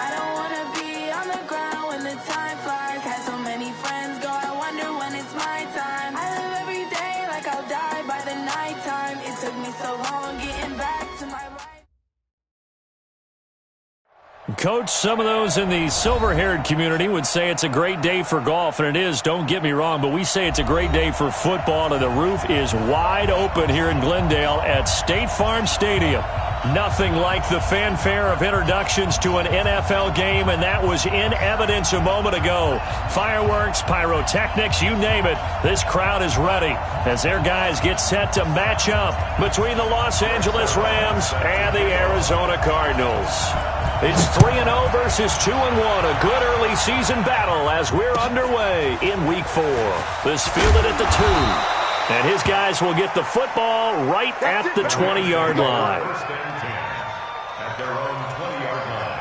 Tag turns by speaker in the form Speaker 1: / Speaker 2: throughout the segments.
Speaker 1: I don't wanna be on the ground when the time flies. Had so many friends go, I wonder when it's my time. I live every day like I'll die by the nighttime. It took me so long getting back to my right.
Speaker 2: Coach, some of those in the silver-haired community would say it's a great day for golf, and it is, don't get me wrong, but we say it's a great day for football, and the roof is wide open here in Glendale at State Farm Stadium. Nothing like the fanfare of introductions to an NFL game, and that was in evidence a moment ago. Fireworks, pyrotechnics, you name it, this crowd is ready as their guys get set to match up between the Los Angeles Rams and the Arizona Cardinals. It's 3-0 versus 2-1, a good early season battle as we're underway in Week 4. This fielded at the 2. And his guys will get the football right at the 20-yard line.
Speaker 3: At their own 20-yard line.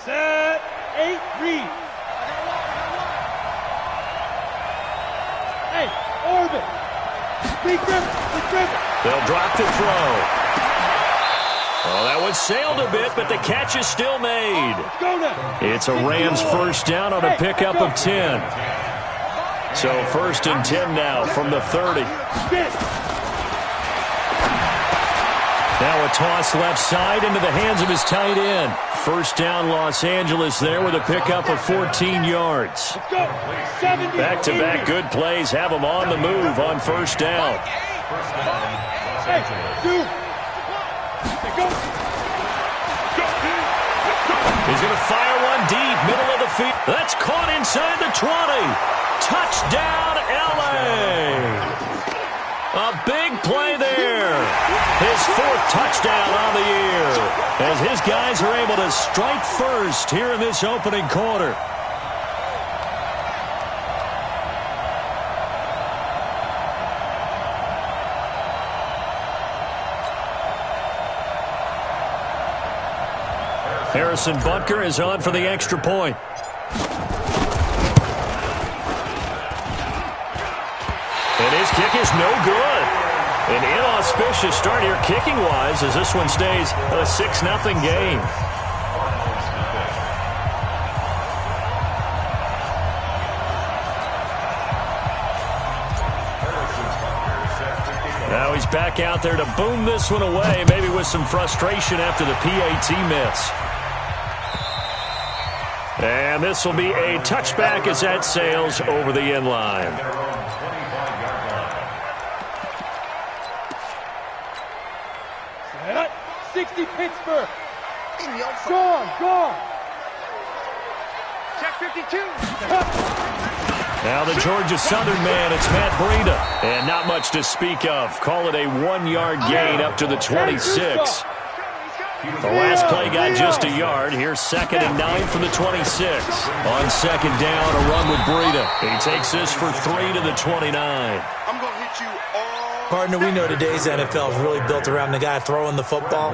Speaker 4: Set, 8, read. Hey, orbit. Big grip.
Speaker 2: They'll drop the throw. Oh, that one sailed a bit, but the catch is still made.
Speaker 4: Go now.
Speaker 2: It's a Rams first down on a pickup of 10. So 1st and 10 now from the 30. Now a toss left side into the hands of his tight end. First down Los Angeles there with a pickup of 14 yards. Back-to-back good plays have them on the move on first down. He's going to fire one deep, middle of the field. That's caught inside the 20. Touchdown, L.A. A big play there. His 4th touchdown on the year as his guys are able to strike first here in this opening quarter. Harrison Butker is on for the extra point. And his kick is no good. An inauspicious start here kicking-wise as this one stays a 6-0 game. Now he's back out there to boom this one away, maybe with some frustration after the PAT miss. And this will be a touchback as that sails over the end line.
Speaker 4: 60 Pittsburgh. Gone. Check 52.
Speaker 2: Now the Georgia Southern man, it's Matt Breida. And not much to speak of. Call it a 1-yard gain up to the 26. The last play got just a yard. Here's 2nd and 9 from the 26. On 2nd down, a run with Breida. He takes this for 3 to the 29.
Speaker 5: I'm going to hit you all.
Speaker 6: Partner, we know today's NFL is really built around the guy throwing the football.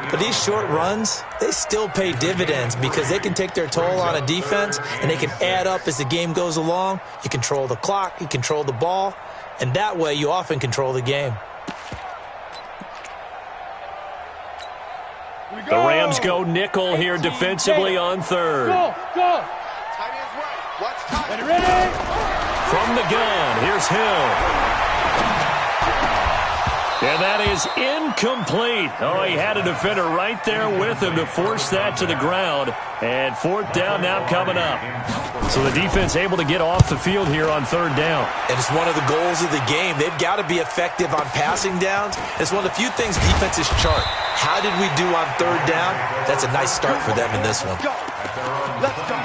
Speaker 6: But these short runs, they still pay dividends because they can take their toll on a defense and they can add up as the game goes along. You control the clock, you control the ball, and that way you often control the game.
Speaker 2: The Rams go nickel here defensively on 3rd.
Speaker 4: Go.
Speaker 5: Tight end's right. Watch tight.
Speaker 4: Ready?
Speaker 2: From the gun, here's Hill. And that is incomplete. Oh, he had a defender right there with him to force that to the ground. And 4th down now coming up. So the defense able to get off the field here on 3rd down.
Speaker 6: And it's one of the goals of the game. They've got to be effective on passing downs. It's one of the few things defenses chart. How did we do on 3rd down? That's a nice start for them in this one.
Speaker 5: Let's go.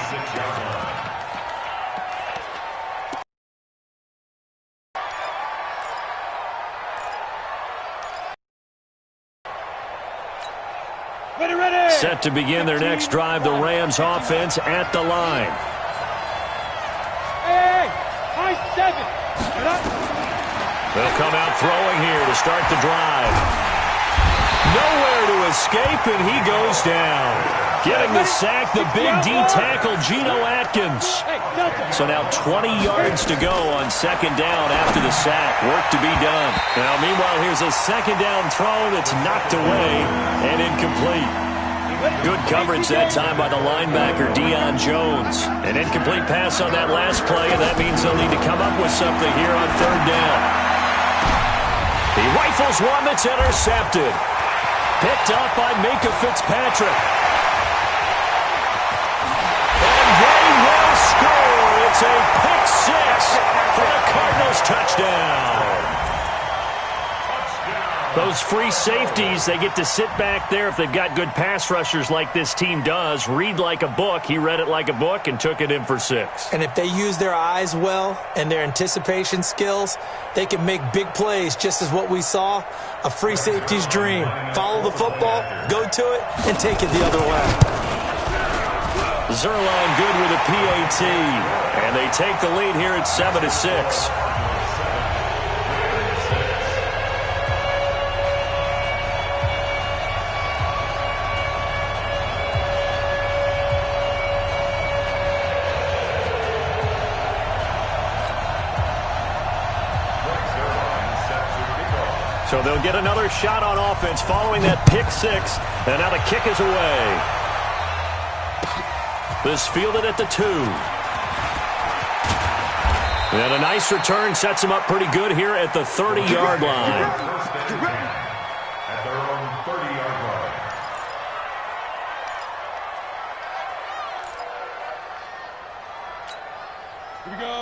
Speaker 4: Ready.
Speaker 2: Set to begin their next drive, the Rams offense at the line.
Speaker 4: Hey, high 7.
Speaker 2: They'll come out throwing here to start the drive. Nowhere to escape, and he goes down. Getting the sack, the big D tackle, Geno Atkins. So now 20 yards to go on second down after the sack. Work to be done. Now, meanwhile, here's a second down throw that's knocked away and incomplete. Good coverage that time by the linebacker, Deion Jones. An incomplete pass on that last play, and that means they'll need to come up with something here on third down. He rifles one that's intercepted. Picked up by Minka Fitzpatrick. And they will score. It's a pick six for the Cardinals touchdown. Those free safeties, they get to sit back there if they've got good pass rushers like this team does. Read like a book. He read it like a book and took it in for 6.
Speaker 6: And if they use their eyes well and their anticipation skills, they can make big plays, just as what we saw. A free safety's dream. Follow the football, go to it, and take it the other way.
Speaker 2: Zerline good with a PAT. And they take the lead here at 7-6. So they'll get another shot on offense following that pick six. And now the kick is away. This fielded at the 2. And a nice return sets him up pretty good here at the 30-yard line.
Speaker 3: At their own 30-yard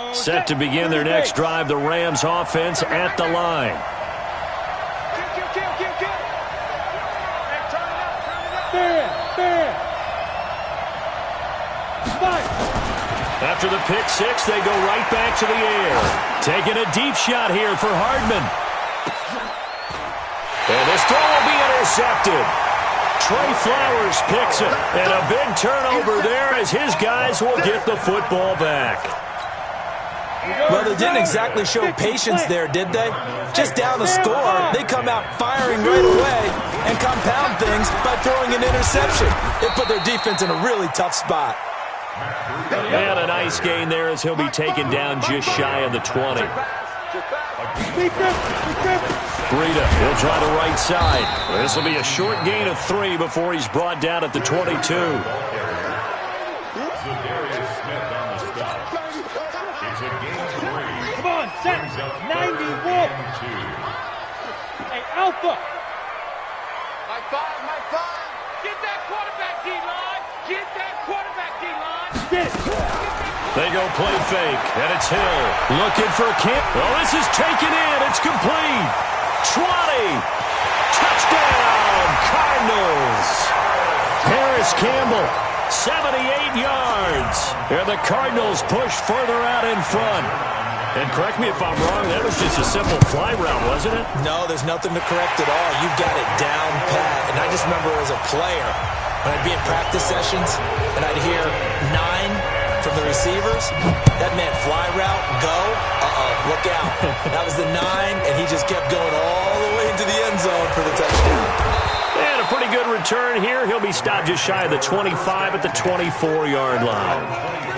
Speaker 3: line.
Speaker 2: Set to begin their next drive, the Rams offense at the line. After the pick six, they go right back to the air. Taking a deep shot here for Hardman. And this throw will be intercepted. Trey Flowers picks it. And a big turnover there as his guys will get the football back.
Speaker 6: Well, they didn't exactly show patience there, did they? Just down the score, they come out firing right away and compound things by throwing an interception. They put their defense in a really tough spot.
Speaker 2: And a nice gain there as he'll be taken down just shy of the 20. Breida will try the right side. This will be a short gain of 3 before he's brought down at the 22.
Speaker 4: Come on, set. 91. Hey, Alpha.
Speaker 5: My five.
Speaker 4: Get that quarterback, D-line. Get that quarterback, D-line.
Speaker 2: They go play fake, and it's Hill. Looking for a kick. Well, this is taken in. It's complete. 20. Touchdown, Cardinals. Harris Campbell, 78 yards. And the Cardinals push further out in front. And correct me if I'm wrong, that was just a simple fly route, wasn't it?
Speaker 6: No, there's nothing to correct at all. You've got it down pat. And I just remember as a player, when I'd be in practice sessions, and I'd hear 9 from the receivers, that meant fly route, go, look out. That was the 9, and he just kept going all the way into the end zone for the touchdown.
Speaker 2: And a pretty good return here. He'll be stopped just shy of the 25 at the 24-yard line.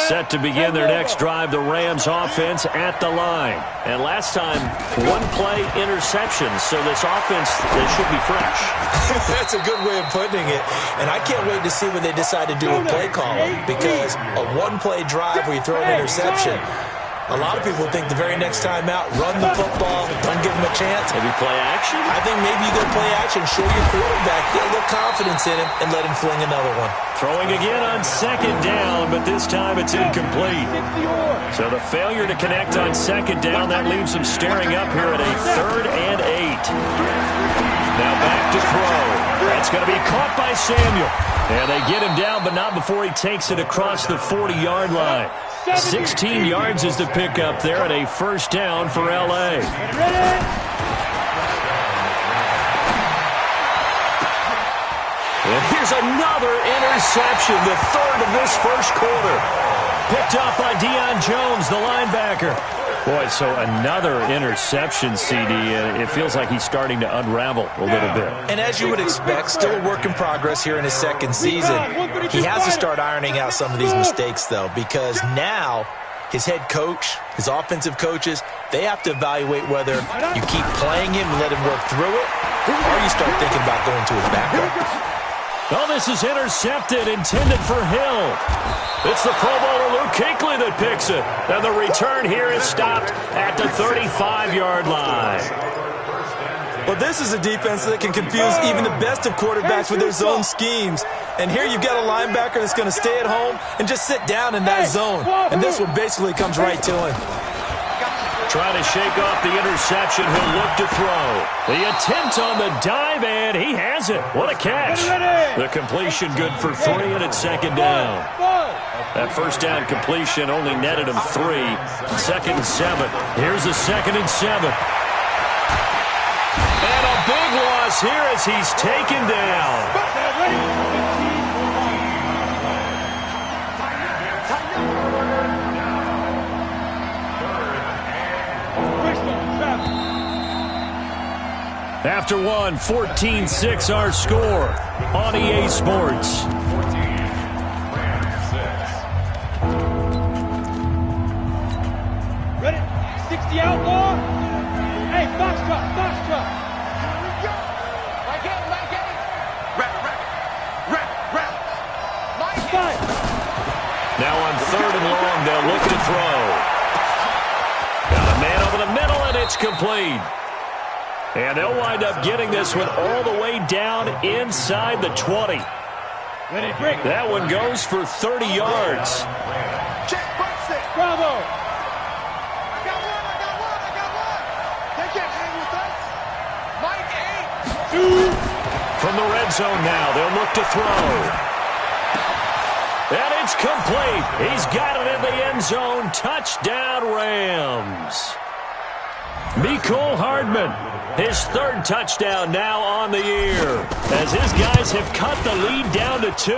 Speaker 2: Set to begin their next drive, the Rams offense at the line. And last time, 1-play interception, so this offense, they should be fresh.
Speaker 6: That's a good way of putting it. And I can't wait to see when they decide to do a play calling, because a 1-play drive where you throw an interception, a lot of people think the very next time out, run the football, don't give them a chance.
Speaker 2: Maybe play action?
Speaker 6: I think maybe you go play action, show your quarterback, get a little confidence in him, and let him fling another one.
Speaker 2: Throwing again on second down, but this time it's incomplete. So the failure to connect on second down, that leaves them staring up here at a 3rd and 8. Now back to throw. That's going to be caught by Samuel. And they get him down, but not before he takes it across the 40-yard line. 16 yards is the pickup there at a first down for L.A. And here's another interception, the 3rd of this first quarter. Picked up by Deion Jones, the linebacker. Boy, so another interception, CD. It feels like he's starting to unravel a little bit.
Speaker 6: And as you would expect, still a work in progress here in his second season. He has to start ironing out some of these mistakes, though, because now his head coach, his offensive coaches, they have to evaluate whether you keep playing him and let him work through it, or you start thinking about going to his backup.
Speaker 2: Oh, this is intercepted, intended for Hill. It's the Pro Bowler Luke Kuechly that picks it. And the return here is stopped at the 35-yard line.
Speaker 6: Well, this is a defense that can confuse even the best of quarterbacks with their zone schemes. And here you've got a linebacker that's going to stay at home and just sit down in that zone. And this one basically comes right to him.
Speaker 2: Trying to shake off the interception, he'll look to throw. The attempt on the dive, and he has it. What a catch. The completion good for 3, and it's second down. That first down completion only netted him 3. Second and 7. Here's a second and 7. And a big loss here as he's taken down. After one, 14-6 our score on EA Sports.
Speaker 4: Ready? 60 outlaw. Hey, box truck, box truck.
Speaker 5: Here we go. My game. Rap. My game.
Speaker 2: Now on 3rd and long, they'll look to throw. Got a man over the middle, and it's complete. And they'll wind up getting this one all the way down inside the 20.
Speaker 4: Ready, break.
Speaker 2: That one goes for 30 yards.
Speaker 5: Check, box it.
Speaker 4: Bravo.
Speaker 5: I got one. They can't hang with us. Mike 8.
Speaker 2: From the red zone now, they'll look to throw. And it's complete. He's got it in the end zone. Touchdown, Rams. Mecole Hardman, his 3rd touchdown now on the year, as his guys have cut the lead down to 2.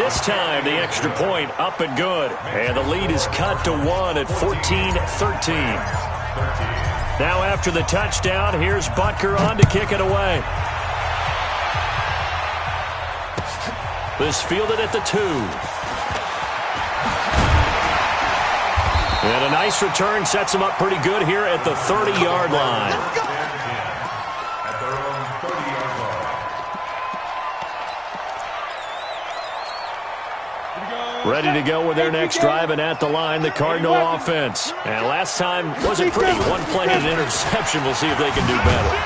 Speaker 2: This time, the extra point up and good, and the lead is cut to 1 at 14-13. Now after the touchdown, here's Butker on to kick it away. This fielded at the 2. And a nice return sets him up pretty good here at the 30-yard line.
Speaker 3: At their own 30-yard line.
Speaker 2: Ready to go with their next drive, and at the line, the Cardinal offense. And last time wasn't pretty. One play and an interception. We'll see if they can do better.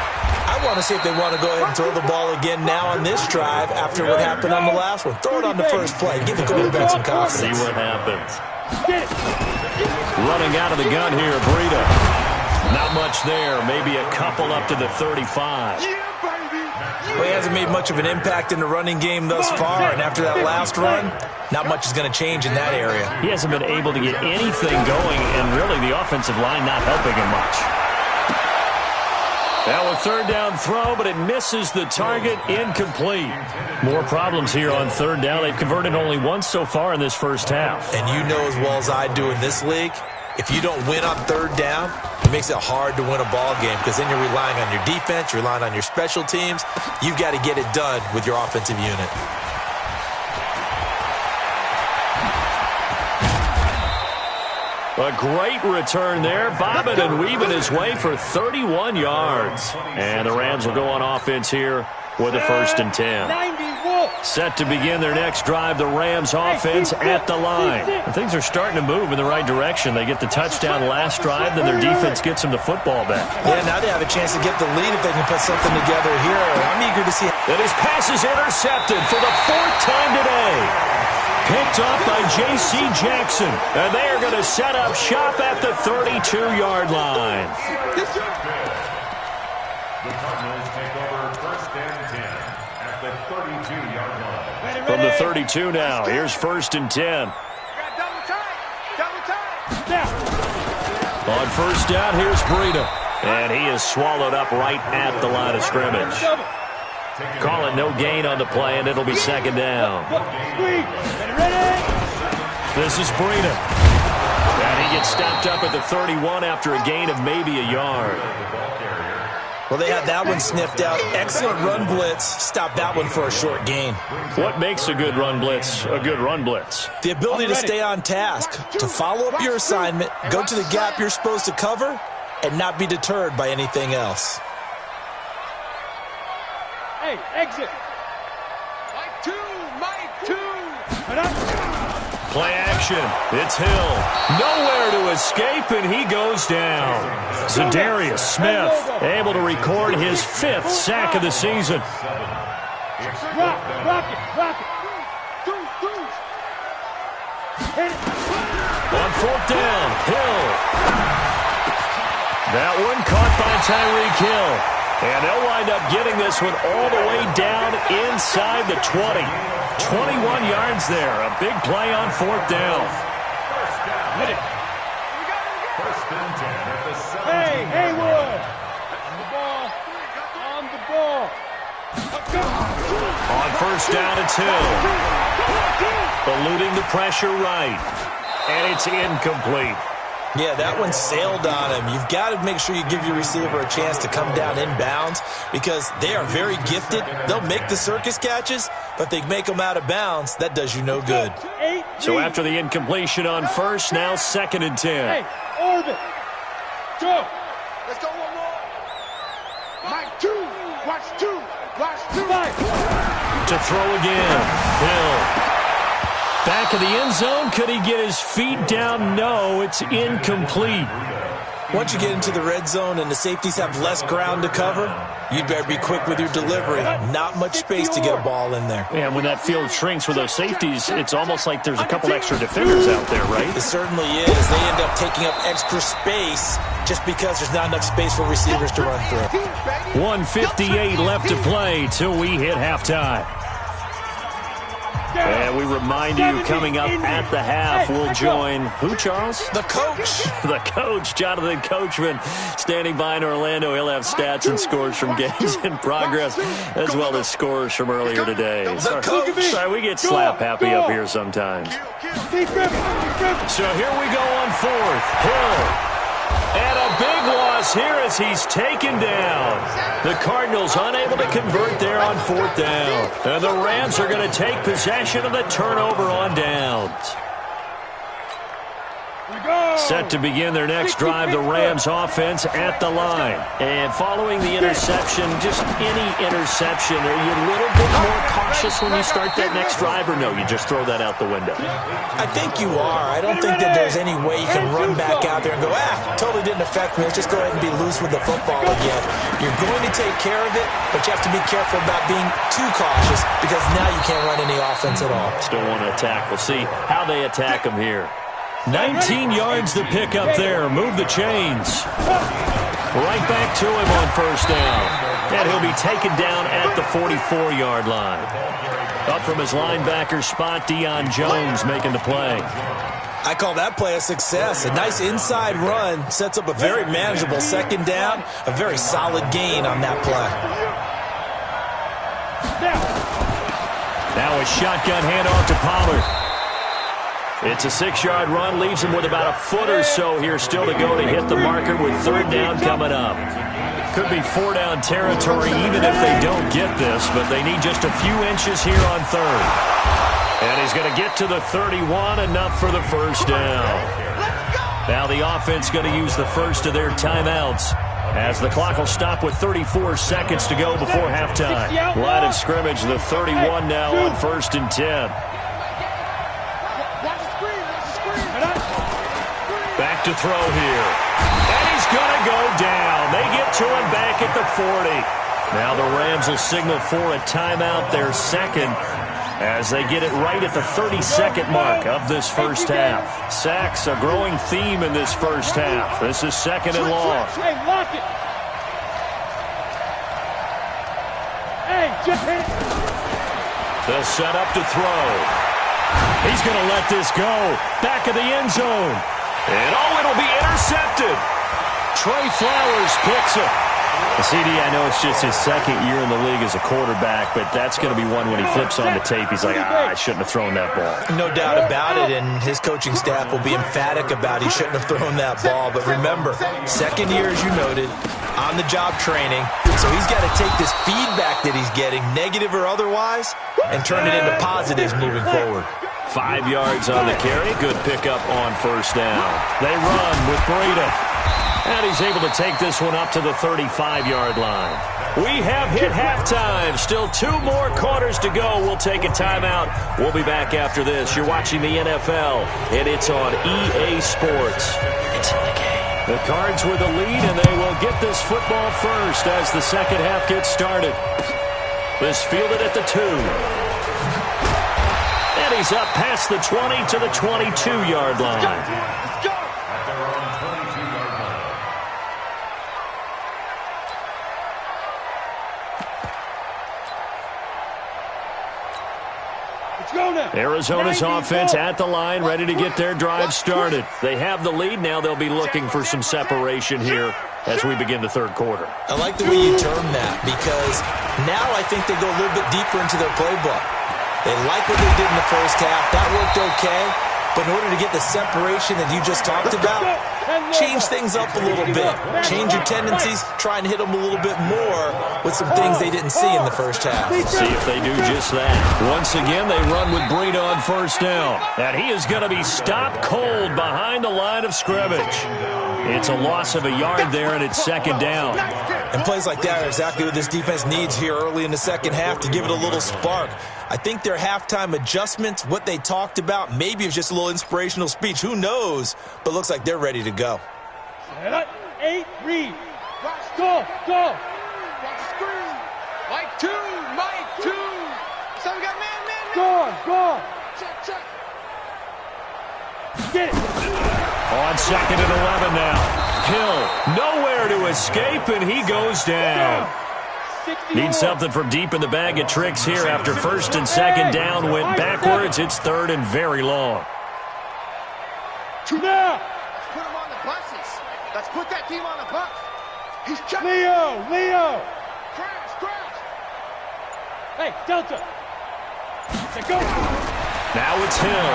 Speaker 6: I want to see if they want to go ahead and throw the ball again now on this drive after what happened on the last one. Throw it on the first play. Give the quarterback some confidence.
Speaker 2: See what happens. Running out of the gun here, Breida. Not much there. Maybe a couple up to the 35.
Speaker 6: Well, he hasn't made much of an impact in the running game thus far, and after that last run, not much is going to change in that area.
Speaker 2: He hasn't been able to get anything going, and really the offensive line not helping him much. Now a 3rd down throw, but it misses the target, incomplete. More problems here on 3rd down. They've converted only once so far in this first half.
Speaker 6: And you know as well as I do in this league, if you don't win on 3rd down, it makes it hard to win a ball game because then you're relying on your defense, you're relying on your special teams. You've got to get it done with your offensive unit.
Speaker 2: A great return there, bobbing and weaving his way for 31 yards. And the Rams will go on offense here with a 1st and 10. Set to begin their next drive, the Rams offense at the line. And things are starting to move in the right direction. They get the touchdown last drive, then their defense gets them the football back.
Speaker 6: Yeah, now they have a chance to get the lead if they can put something together here. I'm eager to see.
Speaker 2: And his pass is intercepted for the 4th time today. Picked off by J.C. Jackson. And they are going to set up shop at the 32-yard line.
Speaker 3: The Cardinals take over 1st and 10 at the 32-yard line.
Speaker 2: From the 32 now, here's 1st and 10. On 1st down, here's Breida. And he is swallowed up right at the line of scrimmage. Call it no gain on the play, and it'll be 2nd down. This is Breida. And he gets stopped up at the 31 after a gain of maybe a yard.
Speaker 6: Well, they had that one sniffed out. Excellent run blitz. Stop that one for a short gain.
Speaker 2: What makes a good run blitz a good run blitz?
Speaker 6: The ability to stay on task, to follow up your assignment, go to the gap you're supposed to cover, and not be deterred by anything else.
Speaker 4: Hey, exit.
Speaker 5: Mike two.
Speaker 2: Play action. It's Hill. Nowhere to escape, and he goes down. Zadarius Smith able to record his 5th sack of the season.
Speaker 4: Rock it. Hit it.
Speaker 2: On 4th down, Hill. That one caught by Tyreek Hill. And they'll wind up getting this one all the way down inside the 20. 21 yards there. A big play on 4th down.
Speaker 4: Hit it.
Speaker 3: First and 10 at the 17.
Speaker 4: Hey, Haywood. On the ball.
Speaker 2: On 1st down, it's Hill. Eluding the pressure right. And it's incomplete.
Speaker 6: Yeah, that one sailed on him. You've got to make sure you give your receiver a chance to come down inbounds because they are very gifted. They'll make the circus catches, but they make them out of bounds. That does you no good.
Speaker 2: So after the incompletion on 1st, now 2nd and 10.
Speaker 4: Hey, orbit. Go.
Speaker 5: Let's go one more. Mike two. Watch two.
Speaker 2: To throw again. Hill. Back of the end zone. Could he get his feet down? No, it's incomplete.
Speaker 6: Once you get into the red zone and the safeties have less ground to cover, you'd better be quick with your delivery. Not much space to get a ball in there.
Speaker 2: And when that field shrinks with those safeties, it's almost like there's a couple extra defenders out there, right?
Speaker 6: It certainly is. They end up taking up extra space just because there's not enough space for receivers to run through.
Speaker 2: 1:58 left to play till we hit halftime. And we remind you, coming up at the half, we'll join who, Charles?
Speaker 6: The coach.
Speaker 2: The coach, Jonathan Coachman, standing by in Orlando. He'll have stats and scores from games in progress, as well as scores from earlier today. Sorry, we get slap happy up here sometimes. So here we go on 4th. Hill. And a big loss here as he's taken down. The Cardinals unable to convert there on 4th down. And the Rams are going to take possession of the turnover on downs. Set to begin their next drive, the Rams offense at the line. And following the interception, just any interception, are you a little bit more cautious when you start that next drive, or no, you just throw that out the window?
Speaker 6: I think you are. I don't think that there's any way you can run back out there and go, totally didn't affect me. Let's just go ahead and be loose with the football again. You're going to take care of it, but you have to be careful about being too cautious because now you can't run any offense at all.
Speaker 2: Still want to attack. We'll see how they attack them here. 19 yards to pick up there. Move the chains. Right back to him on 1st down. And he'll be taken down at the 44-yard line. Up from his linebacker spot, Deion Jones making the play.
Speaker 6: I call that play a success. A nice inside run sets up a very manageable 2nd down. A very solid gain on that play.
Speaker 2: Now a shotgun handoff to Pollard. It's a 6-yard run, leaves him with about a foot or so here still to go to hit the marker with 3rd down coming up. Could be 4-down territory even if they don't get this, but they need just a few inches here on 3rd. And he's going to get to the 31, enough for the 1st down. Now the offense going to use the first of their timeouts as the clock will stop with 34 seconds to go before halftime. Line of scrimmage, the 31 now on 1st and 10. Back to throw here. And he's going to go down. They get to him back at the 40. Now the Rams will signal for a timeout, their 2nd, as they get it right at the 32nd mark of this 1st half. Sacks, a growing theme in this 1st half. This is 2nd and long.
Speaker 4: Hey, lock it. Hey, just hit it.
Speaker 2: They'll set up to throw. He's going to let this go. Back of the end zone. And it'll be intercepted. Trey Flowers picks it. CD, I know it's just his second year in the league as a quarterback, but that's going to be one when he flips on the tape. He's like, I shouldn't have thrown that ball.
Speaker 6: No doubt about it, and his coaching staff will be emphatic about he shouldn't have thrown that ball. But remember, second year, as you noted, on-the-job training, so he's got to take this feedback that he's getting, negative or otherwise, and turn it into positives moving forward.
Speaker 2: 5 yards on the carry. Good pickup on first down. They run with Breida. And he's able to take this one up to the 35-yard line. We have hit halftime. Still 2 more quarters to go. We'll take a timeout. We'll be back after this. You're watching the NFL, and it's on EA Sports. It's in the game. The Cards with the lead, and they will get this football first as the second half gets started. This fielded at the 2. And he's up past the 20 to the 22-yard line.
Speaker 3: At their own 22-yard line.
Speaker 2: Arizona's offense at the line, ready to get their drive started. They have the lead. Now they'll be looking for some separation here as we begin the third quarter.
Speaker 6: I like the way you term that, because now I think they go a little bit deeper into their playbook. They like what they did in the first half. That worked okay. But in order to get the separation that you just talked about, change things up a little bit. Change your tendencies. Try and hit them a little bit more with some things they didn't see in the first half.
Speaker 2: See if they do just that. Once again, they run with Breida on first down. And he is going to be stopped cold behind the line of scrimmage. It's a loss of a yard there, and it's second down.
Speaker 6: And plays like that are exactly what this defense needs here early in the second half to give it a little spark. I think their halftime adjustments, what they talked about, maybe it's just a little inspirational speech. Who knows? But looks like they're ready to go.
Speaker 4: 8, read. Go.
Speaker 5: Watch the screen. Mike 2. So we got man.
Speaker 4: Go.
Speaker 5: Check.
Speaker 4: Get it.
Speaker 2: On second and 11 now. Hill, nowhere to escape, and he goes down. Need something from deep in the bag of tricks here after first and second down went backwards. It's third and very long.
Speaker 4: Now.
Speaker 5: Put him on the buses. Let's put that team on the bus. He's checking.
Speaker 4: Leo.
Speaker 5: Crash.
Speaker 4: Hey, Delta. Go.
Speaker 2: Now it's Hill.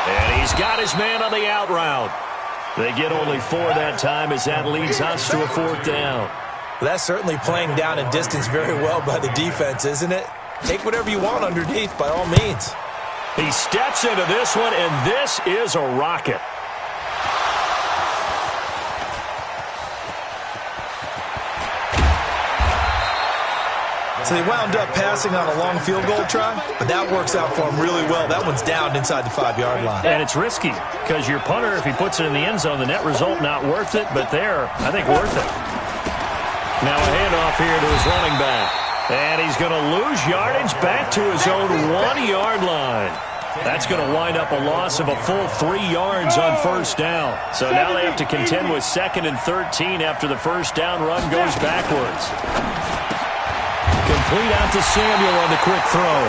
Speaker 2: And he's got his man on the out route. They get only 4 that time as that leads us to a 4th down.
Speaker 6: Well, that's certainly playing down in distance very well by the defense, isn't it? Take whatever you want underneath by all means.
Speaker 2: He steps into this one, and this is a rocket.
Speaker 6: So they wound up passing on a long field goal try, but that works out for them really well. That one's down inside the 5-yard line.
Speaker 2: And it's risky because your punter, if he puts it in the end zone, the net result not worth it, but there, I think worth it. Now a handoff here to his running back. And he's going to lose yardage back to his own 1-yard line. That's going to wind up a loss of a full 3 yards on first down. So now they have to contend with 2nd and 13 after the first down run goes backwards. Complete out to Samuel on the quick throw.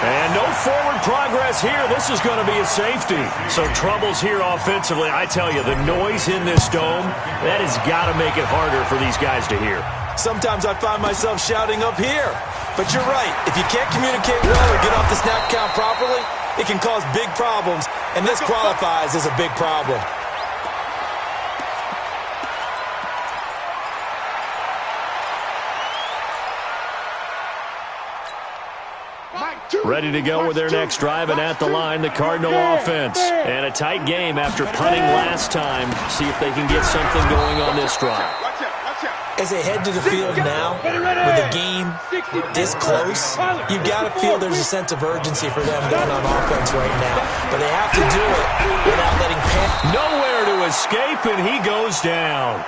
Speaker 2: And no forward progress here. This is going to be a safety. So troubles here offensively. I tell you, the noise in this dome, that has got to make it harder for these guys to hear.
Speaker 6: Sometimes I find myself shouting up here. But you're right. If you can't communicate well or get off the snap count properly, it can cause big problems. And this qualifies as a big problem.
Speaker 2: Ready to go with their next drive, and at the line, the Cardinal offense. And a tight game after punting last time. See if they can get something going on this drive.
Speaker 6: As they head to the field now, with the game this close, you've got to feel there's a sense of urgency for them going on offense right now. But they have to do it without letting
Speaker 2: nowhere to escape, and he goes down.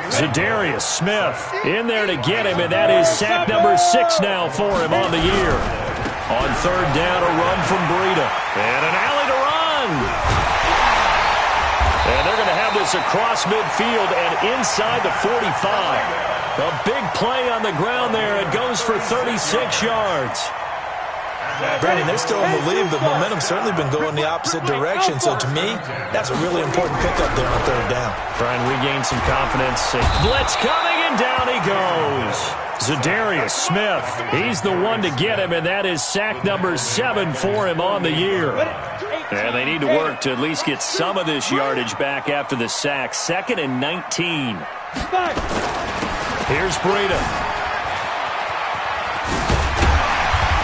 Speaker 2: Zadarius Smith in there to get him, and that is sack number 6 now for him on the year. On third down, a run from Breida. And an alley to run. And they're going to have this across midfield and inside the 45. A big play on the ground there. It goes for 36 yards.
Speaker 6: Brandon, they're still in the lead, but momentum's certainly been going the opposite direction. So to me, that's a really important pickup there on third down.
Speaker 2: Trying to regain some confidence. Blitz coming, and down he goes. Zadarius Smith, he's the one to get him, and that is sack number 7 for him on the year. And they need to work to at least get some of this yardage back after the sack. 2nd and 19. Here's Breida.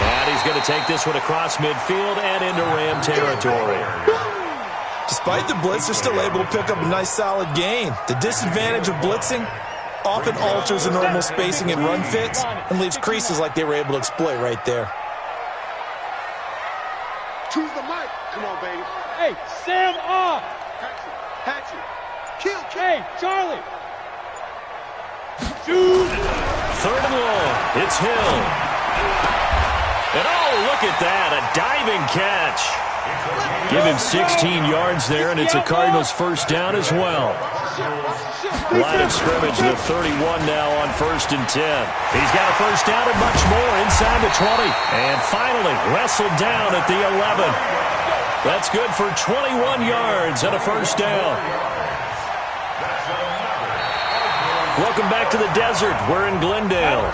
Speaker 2: And he's going to take this one across midfield and into Ram territory.
Speaker 6: Despite the blitz, they're still able to pick up a nice solid gain. The disadvantage of blitzing often alters the normal spacing and run fits and leaves creases like they were able to exploit right there.
Speaker 5: Choose the mic. Come on, baby.
Speaker 4: Hey, Sam off.
Speaker 5: Hatchet. Kill.
Speaker 4: Hey, Charlie. Shoot.
Speaker 2: 3rd and long. It's Hill. And oh, look at that. A diving catch. Give him 16 yards there, and it's a Cardinals first down as well. Line of scrimmage, the 31 now on 1st and 10. He's got a first down and much more inside the 20. And finally, wrestled down at the 11. That's good for 21 yards and a first down. Welcome back to the desert. We're in Glendale.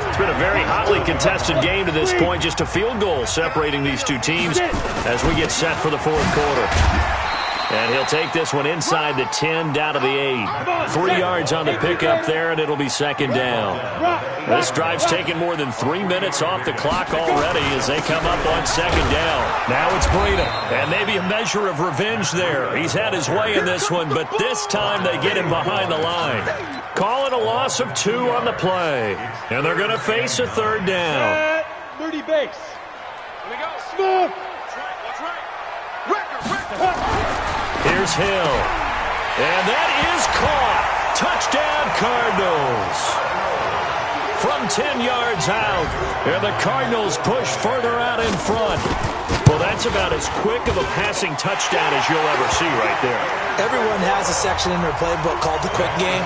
Speaker 2: It's been a very hotly contested game to this point. Just a field goal separating these two teams as we get set for the 4th quarter. And he'll take this one inside the 10 down to the 8. 3 yards on the pickup there, and it'll be 2nd down. This drive's taken more than 3 minutes off the clock already as they come up on 2nd down. Now it's Breida, and maybe a measure of revenge there. He's had his way in this one, but this time they get him behind the line. Call it a loss of 2 on the play, and they're going to face a 3rd down.
Speaker 4: 30 base.
Speaker 5: Here we go.
Speaker 4: Smooth.
Speaker 5: That's right. Record.
Speaker 2: Here's Hill. And that is caught. Touchdown, Cardinals. From 10 yards out. And the Cardinals push further out in front. Well, that's about as quick of a passing touchdown as you'll ever see right there.
Speaker 6: Everyone has a section in their playbook called the quick game.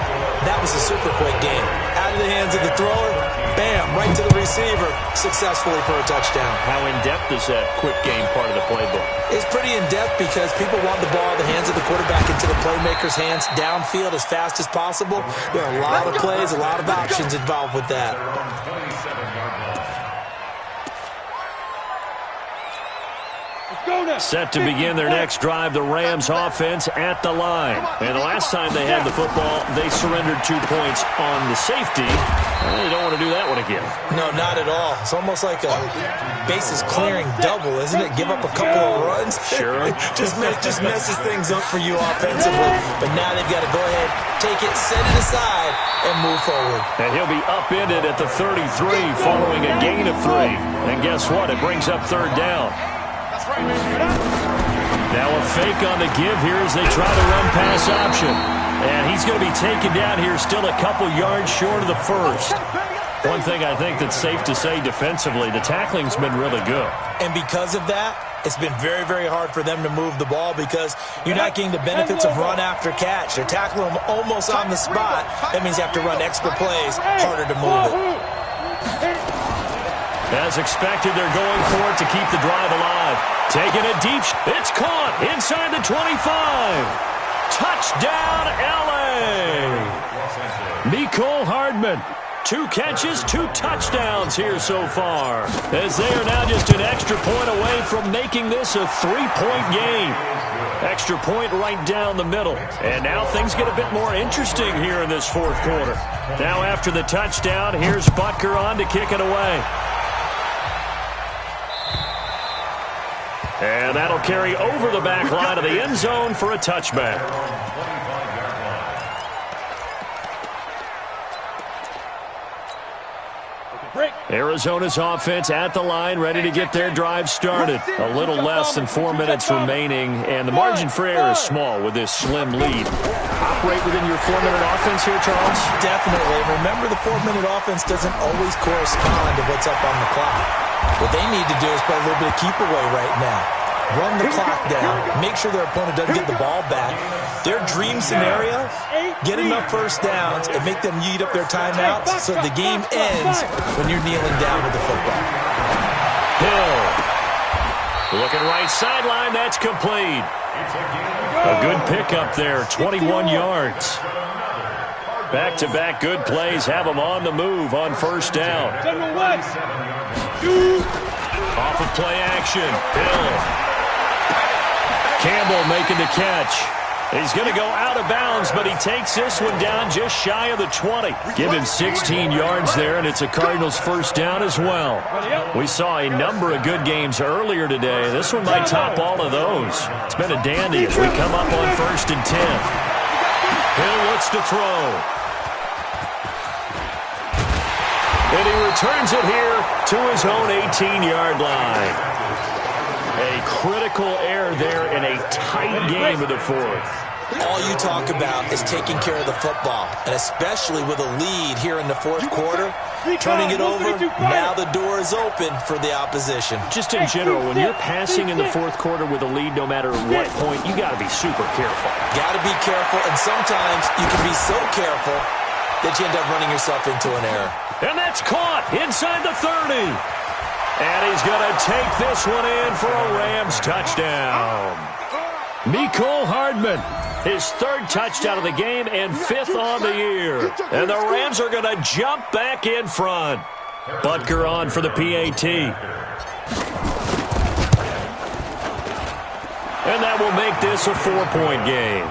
Speaker 6: That was a super quick game. Out of the hands of the thrower, bam, right to the receiver, successfully for a touchdown.
Speaker 2: How in-depth is that quick game part of the playbook?
Speaker 6: It's pretty in-depth because people want the ball in the hands of the quarterback into the playmaker's hands downfield as fast as possible. There are a lot of plays, a lot of options involved with that.
Speaker 2: Set to begin their next drive, the Rams offense at the line. And the last time they had the football, they surrendered 2 points on the safety. They don't want to do that one again.
Speaker 6: No, not at all. It's almost like a bases clearing double, isn't it? Give up a couple of runs.
Speaker 2: Sure.
Speaker 6: just messes things up for you offensively. But now they've got to go ahead, take it, set it aside, and move forward.
Speaker 2: And he'll be upended at the 33 following a gain of 3. And guess what? It brings up 3rd down. Now a fake on the give here as they try to run pass option. And he's going to be taken down here still a couple yards short of the first. One thing I think that's safe to say defensively, the tackling's been really good.
Speaker 6: And because of that, it's been very, very hard for them to move the ball because you're not getting the benefits of run after catch. They're tackling them almost on the spot. That means you have to run extra plays, harder to move it.
Speaker 2: As expected, they're going for it to keep the drive alive. Taking it deep. It's caught inside the 25. Touchdown, L.A. Mecole Hardman. 2 catches, 2 touchdowns here so far. As they are now just an extra point away from making this a 3-point game. Extra point right down the middle. And now things get a bit more interesting here in this 4th quarter. Now after the touchdown, here's Butker on to kick it away. And that'll carry over the back line of the end zone for a touchback. Arizona's offense at the line, ready to get their drive started. A little less than 4 minutes remaining, and the margin for error is small with this slim lead. Operate within your 4-minute offense here, Charles?
Speaker 6: Definitely. Remember, the 4-minute offense doesn't always correspond to what's up on the clock. What they need to do is play a little bit of keep away right now. Run the clock down. Make sure their opponent doesn't get the ball back. Their dream scenario, get enough first downs and make them eat up their timeouts so the game ends when you're kneeling down with the football.
Speaker 2: Hill. Looking right sideline. That's complete. A good pickup there, 21 yards. Back-to-back good plays have them on the move on first down. Off of play action. Hill. Campbell making the catch. He's going to go out of bounds, but he takes this one down just shy of the 20. Give him 16 yards there, and it's a Cardinals first down as well. We saw a number of good games earlier today. This one might top all of those. It's been a dandy as we come up on 1st and 10. Hill looks to throw. And he returns it here to his own 18-yard line. A critical error there in a tight game of the fourth.
Speaker 6: All you talk about is taking care of the football, and especially with a lead here in the fourth quarter, turning it over, now the door is open for the opposition.
Speaker 2: Just in general, when you're passing in the fourth quarter with a lead, no matter what point, you got to be super careful.
Speaker 6: Got to be careful, and sometimes you can be so careful that you end up running yourself into an error.
Speaker 2: And that's caught inside the 30. And he's going to take this one in for a Rams touchdown. Mecole Hardman, his 3rd touchdown of the game and 5th on the year. And the Rams are going to jump back in front. Butker on for the PAT. And that will make this a 4-point game.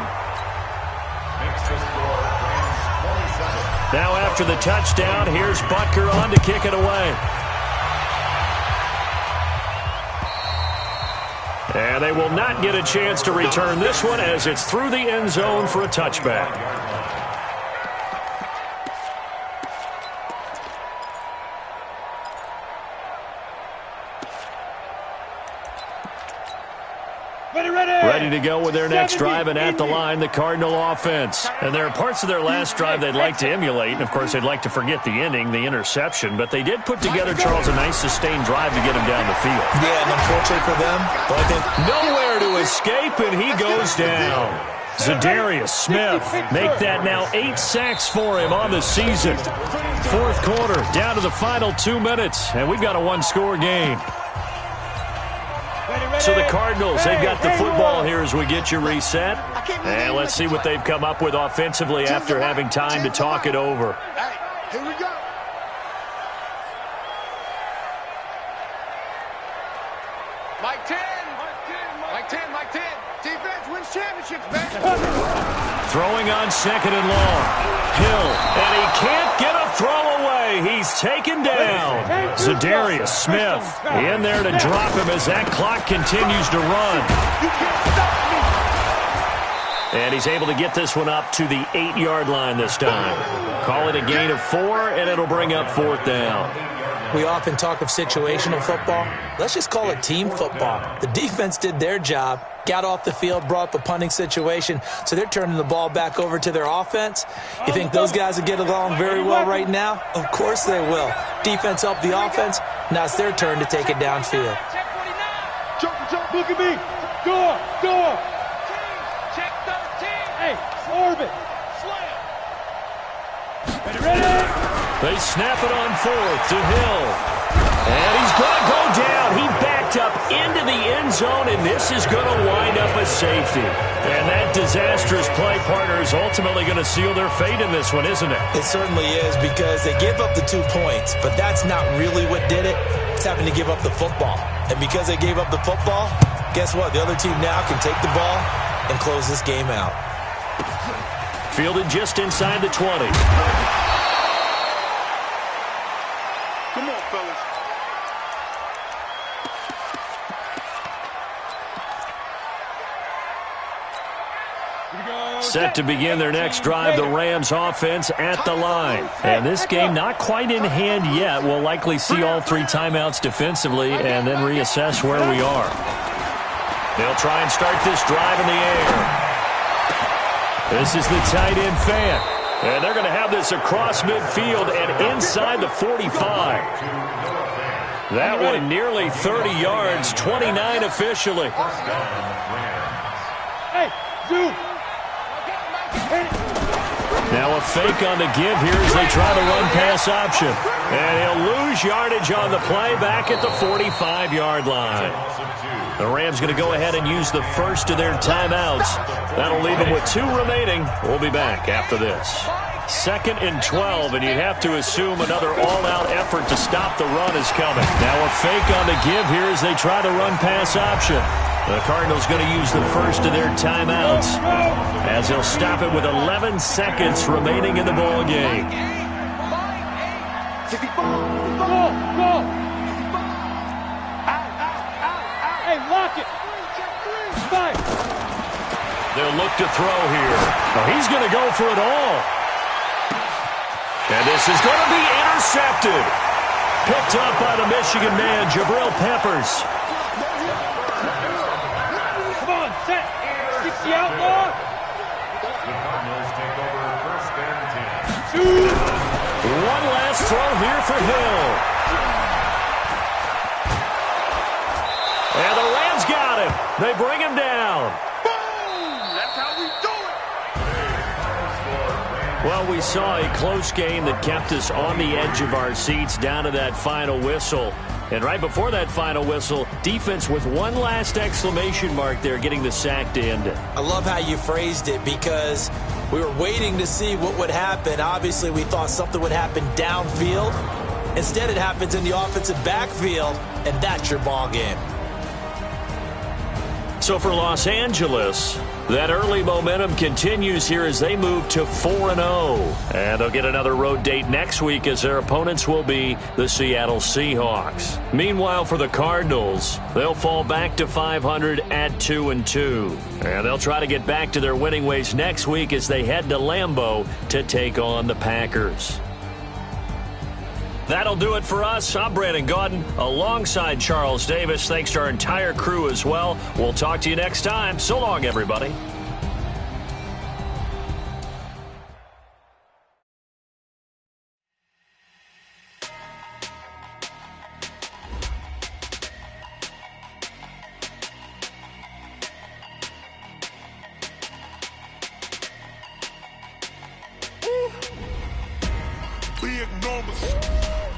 Speaker 2: Now after the touchdown, here's Butker on to kick it away. And they will not get a chance to return this one as it's through the end zone for a touchback. Ready to go with their next drive, and at the line, the Cardinal offense. And there are parts of their last drive they'd like to emulate, and of course they'd like to forget the ending, the interception, but they did put together, Charles, a nice sustained drive to get him down the field.
Speaker 6: Yeah, and unfortunately for them, but I think
Speaker 2: nowhere to escape, and he goes down. Zadarius Smith, make that now 8 sacks for him on the season. Fourth quarter, down to the final 2 minutes, and we've got a one-score game. So the Cardinals, they've got the football here as we get you reset. And let's see what they've come up with offensively after having time to talk it over.
Speaker 5: Here we go. Mike 10. Mike 10. Mike 10. Defense wins championships, man.
Speaker 2: Throwing on 2nd and long. Hill, and he can't get a throw away. He's taken down. Zadarius Smith in there to drop him as that clock continues to run. And he's able to get this one up to the 8-yard line this time. Call it a gain of 4, and it'll bring up 4th down.
Speaker 6: we often talk of situational football. Let's just call it team football. The defense did their job, got off the field, brought up a punting situation, so they're turning the ball back over to their offense. You think those guys will get along very well right now? Of course they will. Defense helped the offense. Now it's their turn to take it downfield.
Speaker 4: Jump, look at me. Door. Check 13. Hey, orbit. Slam. Ready?
Speaker 2: They snap it on fourth to Hill. And he's going to go down. He backed up into the end zone, and this is going to wind up a safety. And that disastrous play, partner, is ultimately going to seal their fate in this one, isn't it?
Speaker 6: It certainly is, because they gave up the 2 points, but that's not really what did it. It's having to give up the football. And because they gave up the football, guess what? The other team now can take the ball and close this game out.
Speaker 2: Fielded just inside the 20.
Speaker 5: Come on, fellas.
Speaker 2: Set to begin their next drive, the Rams offense at the line. And this game not quite in hand yet. We'll likely see all 3 timeouts defensively and then reassess where we are. They'll try and start this drive in the air. This is the tight end fan. And they're going to have this across midfield and inside the 45. That one nearly 30 yards, 29 officially.
Speaker 4: Hey, Zoo.
Speaker 2: Now a fake on the give here as they try the run-pass option. And he'll lose yardage on the play back at the 45-yard line. The Rams going to go ahead and use the first of their timeouts. That'll leave them with 2 remaining. We'll be back after this. 2nd and 12, and you'd have to assume another all-out effort to stop the run is coming. Now a fake on the give here as they try the run-pass option. The Cardinals going to use the first of their timeouts as they'll stop it with 11 seconds remaining in the ball game.
Speaker 4: Hey, lock it. 5.
Speaker 2: They'll look to throw here. Oh, he's going to go for it all. And this is going to be intercepted. Picked up by the Michigan man, Jabril Peppers.
Speaker 4: Come on, set. 60 outlaw.
Speaker 3: The Cardinals take over 1st and 10.
Speaker 2: One last throw here for Hill. And the Rams got him. They bring him down.
Speaker 5: That's how we do it.
Speaker 2: Well, we saw a close game that kept us on the edge of our seats down to that final whistle. And right before that final whistle, defense with one last exclamation mark there, getting the sack to end it.
Speaker 6: I love how you phrased it because we were waiting to see what would happen. Obviously, we thought something would happen downfield. Instead, it happens in the offensive backfield, and that's your ball game.
Speaker 2: So for Los Angeles, that early momentum continues here as they move to 4-0. And they'll get another road date next week as their opponents will be the Seattle Seahawks. Meanwhile, for the Cardinals, they'll fall back to 500 at 2-2. And they'll try to get back to their winning ways next week as they head to Lambeau to take on the Packers. That'll do it for us. I'm Brandon Gaudin alongside Charles Davis. Thanks to our entire crew as well. We'll talk to you next time. So long, everybody.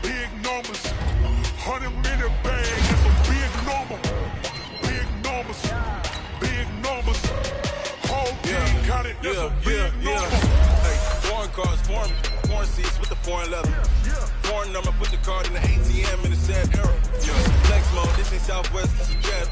Speaker 7: Big numbers, 100-minute bag, that's a big number. Big numbers, whole team counted, that's a big number.
Speaker 8: Hey, foreign cars, foreign seats with the foreign leather. Foreign number, put the card in the ATM in the sad era. Flex mode, this ain't Southwest, this is jet.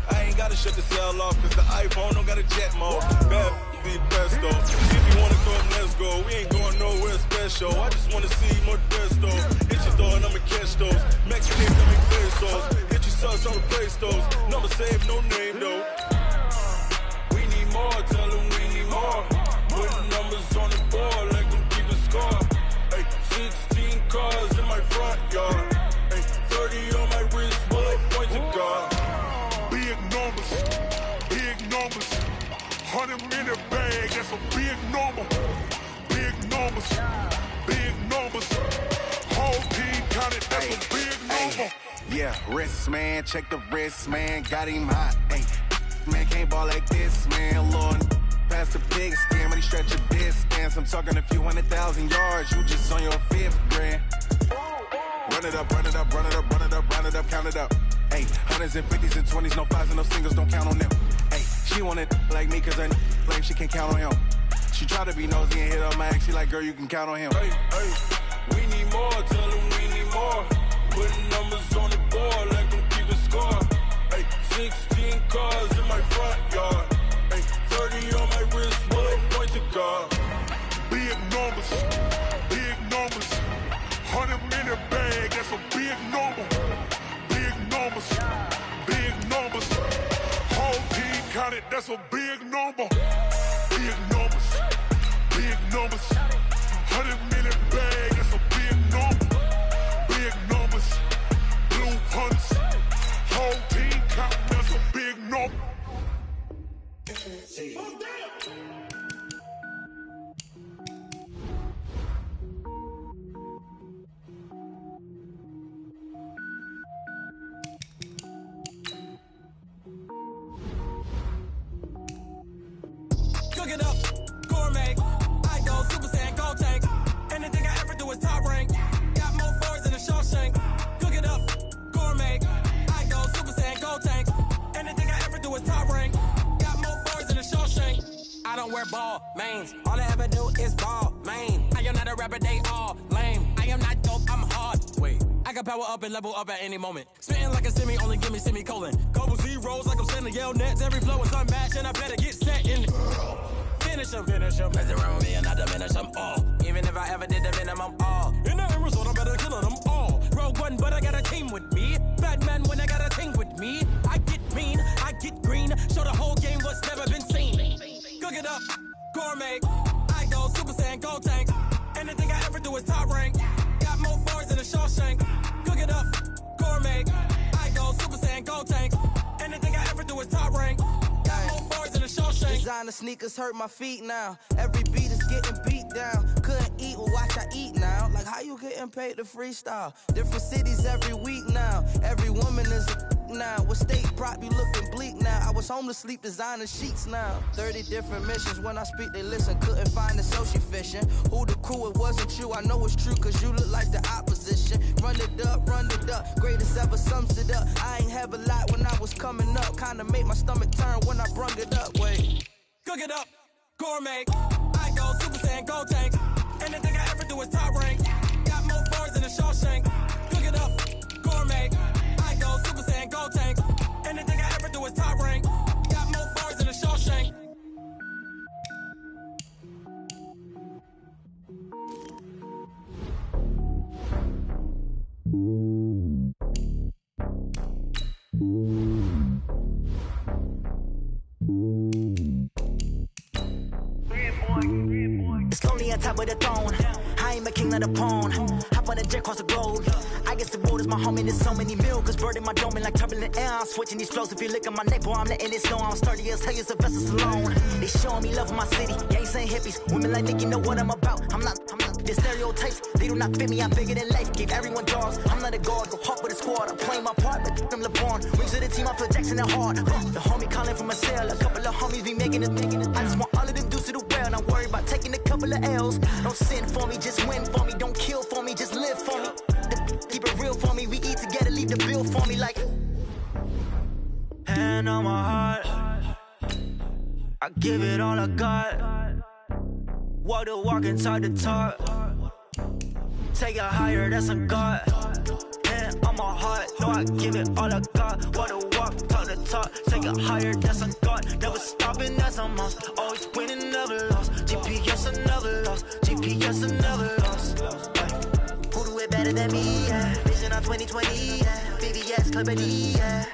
Speaker 8: I ain't gotta shut the cell off, cause the iPhone don't got a jet mode. Bad be best though. If you wanna come, let's go. We ain't going nowhere special. I just wanna see more Modesto. Hit your door and I'ma catch those. Mexican coming pesos. Hit your sauce, I'll replace those. Number saved, no name though. We need more, tell them we need more. Putting numbers on the board like them keep a score. Hey, 16 cars in my front yard. Hey, 30 on my wrist, bullet point to God.
Speaker 7: Big numbers, 100-minute bag, that's a big number. Big numbers, whole team counted, that's a big number.
Speaker 8: Yeah, wrist man, check the wrist man, got him hot. Hey, man can't ball like this, man. Lord, past the big scam, but he stretch a distance. I'm talking a few 100,000 yards, you just on your 5th grand. Run it up, count it up. Hey, hundreds and 50s and 20s, no 5s and no singles, don't count on them. Hey, she want it like me, cause her flame, she can't count on him. She try to be nosy and hit up my ex, she like, girl, you can count on him. Hey, we need more, tell them we need more. Putting numbers on the board like them keep a score. Hey, 16 cars in my front yard. Hey, 30 on my wrist, bullet point to God.
Speaker 7: Big numbers, 100-minute bag, that's a big number. Big numbers, whole team counted, that's a big number. Big numbers, 100-minute bag, that's a big number. Big numbers, blue hunts, whole team counting, that's a big number.
Speaker 9: wear ball mains. All I ever do is ball, man. I am not a rapper, they all lame. I am not dope, I'm hard. Wait, I can power up and level up at any moment. Spitting like a semi, only give me semicolon. Couple zeros like I'm sending yell nets. Every flow is unmatched, and I better get set in. Finish them. Mess around with me and I diminish them all. Even if I ever did the minimum, all. In the end result, I'm better killing them all. Rogue One, but I got a team with me. Batman when I got a team with me. I get mean, I get green. Show the whole game what's never been seen. Cook it up, gourmet. I go Super Saiyan, gold tanks. Anything I ever do is top rank. Got more bars than a Shawshank. Cook it up, gourmet. I go Super Saiyan, gold tanks. Anything I ever do is top rank. Got more bars than a Shawshank.
Speaker 10: Designer sneakers hurt my feet now. Every beat is getting beat down. Couldn't eat, well watch I eat now. Like how you getting paid to freestyle? Different cities every week now. Every woman is a now. With state prop, you looking bleak now. I was home to sleep, designer sheets now. 30 different missions. When I speak, they listen. Couldn't find it, so she fishing. Who the crew? It wasn't you. I know it's true, cause you look like the opposition. Run it up. Greatest ever sums it up. I ain't have a lot when I was coming up. Kinda made my stomach turn when I brung it up. Wait.
Speaker 9: Cook it up, gourmet. I go Super Saiyan, gold tanks. Anything I ever do is top rank. Got more bars than a Shawshank. Cook it up, gourmet. I go Super Saiyan, gold tanks. Anything I ever do is top rank. Got more bars than a Shawshank.
Speaker 11: Slowly on top of the throne, I ain't a king of the pawn. Hop on a jet across the globe. I guess the world is my homie, there's so many milkers birding my dome like turbulent air. I'm switching these flows. If you look at my neck, boy, I'm letting it snow. I'm sturdy as hell, as a vessel alone. They showing me love in my city. Gangs ain't hippies. Women like Nicky know what I'm about. I'm not the stereotypes. They do not fit me. I'm bigger than life. Give everyone jaws. I'm not a guard. Go hard with a squad. I'm playing my part, but them LeBron. Rings to the team. I feel Jackson and hard. The homie calling from a cell. A couple of homies be making it. I just want all of them dudes to do well. And I'm worried about taking a couple of L's. Don't sin for me, just win for me. Don't kill for me, just live for me. Keep it real for me. We eat together, leave the bill for me like. Hand on my heart, I give it all I got. Walk the walk inside the talk. Take it higher, that's a God. Hand on my heart, no, I give it all I got. Walk the walk, talk the talk. Take it higher, that's a God. Never stopping, that's a must. Always winning, never lost. GPS, I never lost. GPS, I never lost. Who do it better than me? Yeah. Vision on 2020. Yeah. VVS, Clippity. Yeah.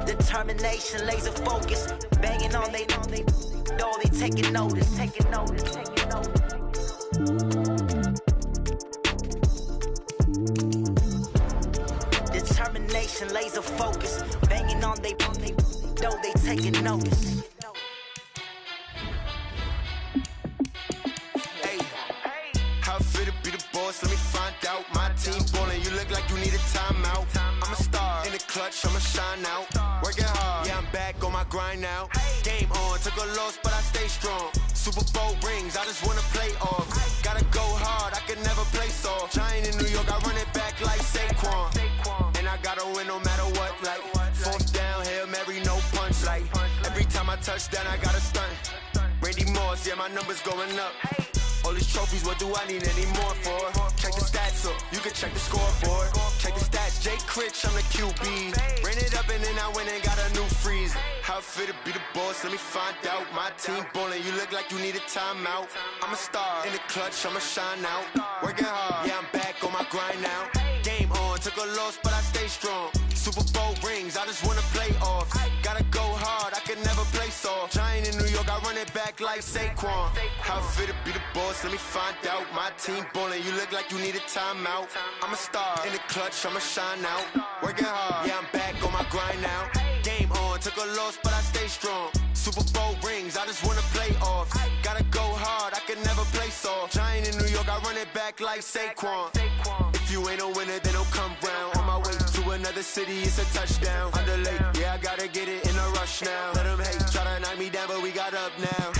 Speaker 11: Determination, laser focus. Banging on they know they taking notice. Determination, laser focus. Banging on they know they taking notice.
Speaker 8: Hey, how fit to be the boss? Let me find out. My team ballin', you look like you need a timeout. I'm a star in the clutch, I'ma shine out. Working hard, yeah, I'm back on my grind now. Game on, took a loss, but I stay strong. Super Bowl rings, I just wanna play off. Gotta go hard, I could never play soft. Giant in New York, I run it back like Saquon. And I gotta win no matter what, like fourth down, Hail Mary, no punch. Like every time I touch down, I gotta stunt. Randy Moss, yeah, my numbers going up. All these trophies, what do I need any more for? Check the stats up, you can check the scoreboard. Check the stats, Jake Critch, I'm the QB. Ran it up and then I went and got a new freeze. How fit to be the boss, let me find out. My team ballin', you look like you need a timeout. I'm a star in the clutch, I'ma shine out. Working hard, yeah, I'm back on my grind now. Game on, took a loss, but I stay strong. Super Bowl rings, I just wanna play off. Gotta go hard, I can never play soft. Giant in New York, I run it back like Saquon. How fit to be the boss, let me find out. My team ballin', you look like you need a timeout. I'm a star in the clutch, I'ma shine out. Working hard, yeah, I'm back on my grind now. Game on, took a loss, but I stay strong. Super Bowl rings, I just wanna play off. Gotta go hard, I can never play soft. Giant in New York, I run it back like Saquon. If you ain't a winner, then don't come round. On my way to another city, it's a touchdown. Underlay, yeah, I gotta get it in a rush now. Let them hate, try to knock me down, but we got up now.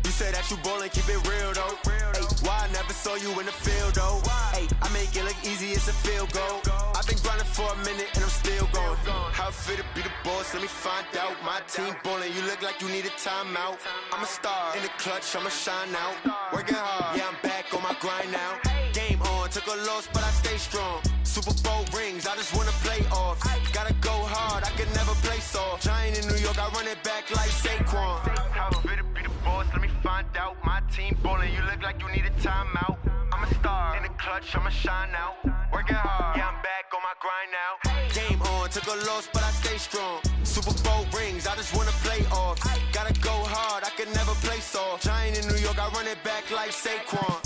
Speaker 8: You say that you ballin', keep it real though. Ay, why I never saw you in the field though? Ay, I make it look easy, it's a field goal. I've been grinding for a minute and I'm still going. How it feel to be the boss, let me find out. My team ballin', you look like you need a timeout. I'm a star in the clutch, I'ma shine out. Working hard, yeah, I'm back on my grind now. Game on, took a loss, but I stay strong. Super Bowl rings, I just wanna play off. Gotta go hard, I could never play soft. Giant in New York, I run it back like Saquon. How it feel to be the boss, let me find out. My team ballin', you look like you need a timeout. I'm a star in the clutch, I'ma shine out. Working hard, yeah, I'm back on my grind now. Game on, took a loss, but I stay strong. Super Bowl rings, I just wanna play off. Gotta go hard, I could never play soft. Giant in New York, I run it back like Saquon.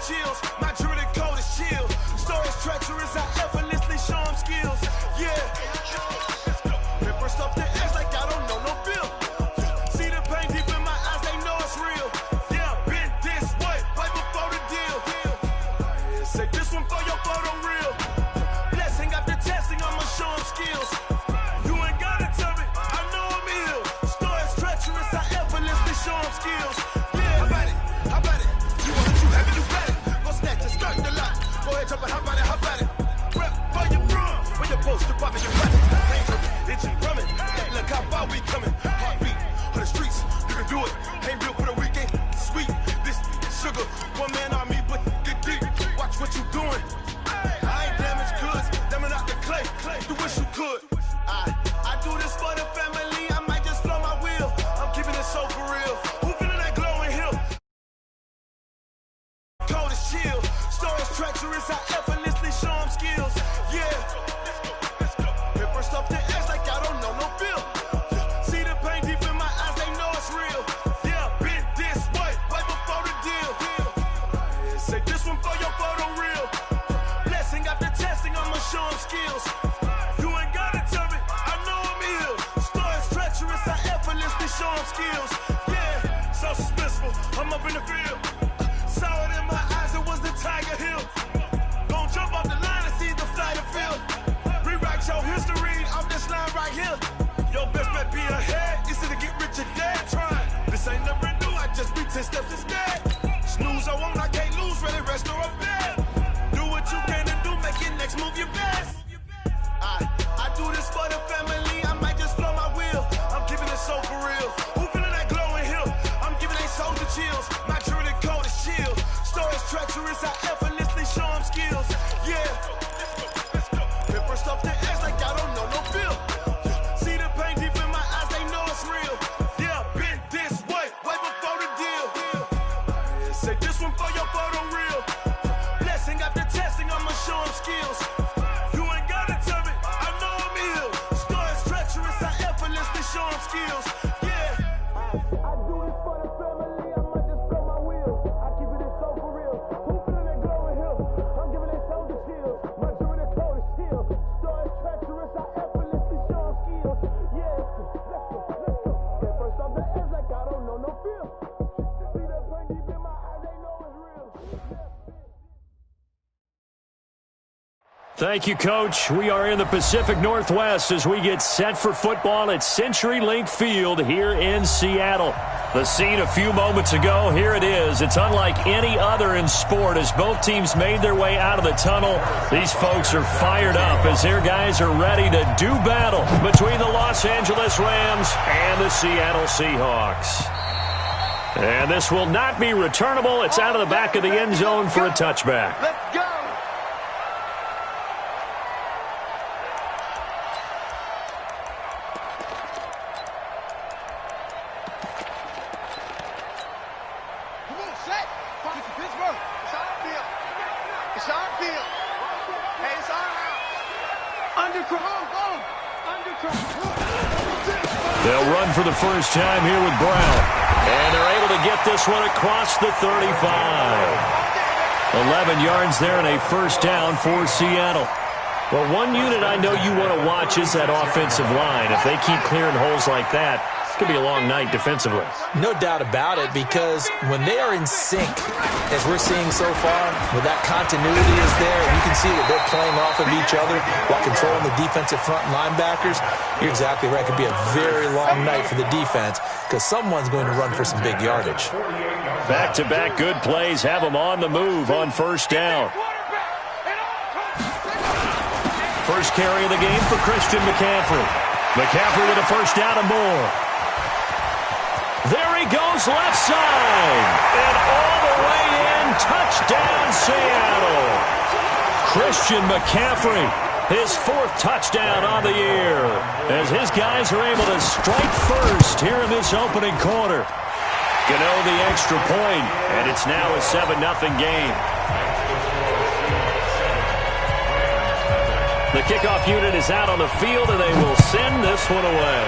Speaker 7: Chills. My jewelry code is chill. Stories treacherous, I effortlessly show them skills. Yeah. Pepper stuff the edge like I don't know no bill. See the pain deep in my eyes, they know it's real. Yeah, been this way, right before the deal. Say this one for your photo real. Blessing after testing, I'ma show them skills. You ain't gotta tell me, I know I'm ill. Stories treacherous, I effortlessly show them skills. Yeah, how about it? You want it, you have it, you got it. Start the lot. Go ahead, jump it, how about it? Rep for your brum. When you're supposed to pop it, you got it. Ain't tripping, itchy, rumming. Look how far we coming. Heartbeat on the streets, you can do it. Ain't built for the weekend. Sweet, this sugar. One man army, but get deep. Watch what you doing. I ain't damaged goods, damn out the clay. You wish you could. I do this for the family. I might just blow my wheel. I'm keeping it so for real. Who feeling that glowing hill? Cold is chill. Stories treacherous, I effortlessly show them skills. Yeah. Pepper stuff the edge like I don't know no bill. See the pain deep in my eyes, they know it's real. Yeah, been this way, right before the deal. Say this one for your photo real. Blessing after testing, I'ma show them skills. You ain't gotta tell me, I know I'm ill. Stories treacherous, I effortlessly show them skills. Yeah, so suspenseful, I'm up in the field. Saw it in my eyes, it was the Tiger Hill. Gon' jump off the line and see the flight of field. Rewrite your history off this line right here. Your best bet be ahead, it's to get rich or dead. Trying, this ain't never new, I just be 10 steps instead. Snooze, I won't, I can't lose, ready, rest or a bed. Do what you can and do, make your next move your best. I do this for the family, I might just blow my wheel. I'm keeping it so for real. Who feeling that glowing hill? I'm giving they soldier chills. My jewelry code is chill. Stories treacherous, I effortlessly show them skills. Yeah. Pepper stuff the edge like I don't know no bill. See the pain deep in my eyes, they know it's real. Yeah, been this way, right before the deal. Say this one for your photo real. Blessing after testing, I'ma show them skills. You ain't gotta tell me, I know I'm ill. Stories treacherous, I effortlessly show them skills. Yeah. I do this for the family, I might just blow my wheel. I keep it so for real. Who feeling that glowing hill? I'm giving they soldier chills. My jewelry code is chill. Stories treacherous, I effortlessly show them skills. Yeah, let's go. Get first off the edge like I don't know no feel. See that pain deep in my eyes, they know it's real.
Speaker 2: Thank you, Coach. We are in the Pacific Northwest as we get set for football at CenturyLink Field here in Seattle. The scene a few moments ago, here it is. It's unlike any other in sport as both teams made their way out of the tunnel. These folks are fired up as their guys are ready to do battle between the Los Angeles Rams and the Seattle Seahawks. And this will not be returnable. It's out of the back of the end zone for a touchback.
Speaker 5: Let's go.
Speaker 2: They'll run for the first time here with Brown. And they're able to get this one across the 35. 11 yards there and a first down for Seattle. Well, one unit I know you want to watch is that offensive line. If they keep clearing holes like that, it could be a long night defensively.
Speaker 6: No doubt about it, because when they are in sync, as we're seeing so far, when that continuity is there, you can see that they're playing off of each other while controlling the defensive front linebackers. You're exactly right. It could be a very long night for the defense because someone's going to run for some big yardage.
Speaker 2: Back-to-back good plays have them on the move on first down. First carry of the game for Christian McCaffrey. McCaffrey with a first down and more. There he goes left side. And all the way in, touchdown Seattle. Christian McCaffrey, his 4th touchdown on the year, as his guys are able to strike first here in this opening quarter. Gano the extra point, and it's now a 7-0 game. The kickoff unit is out on the field, and they will send this one away.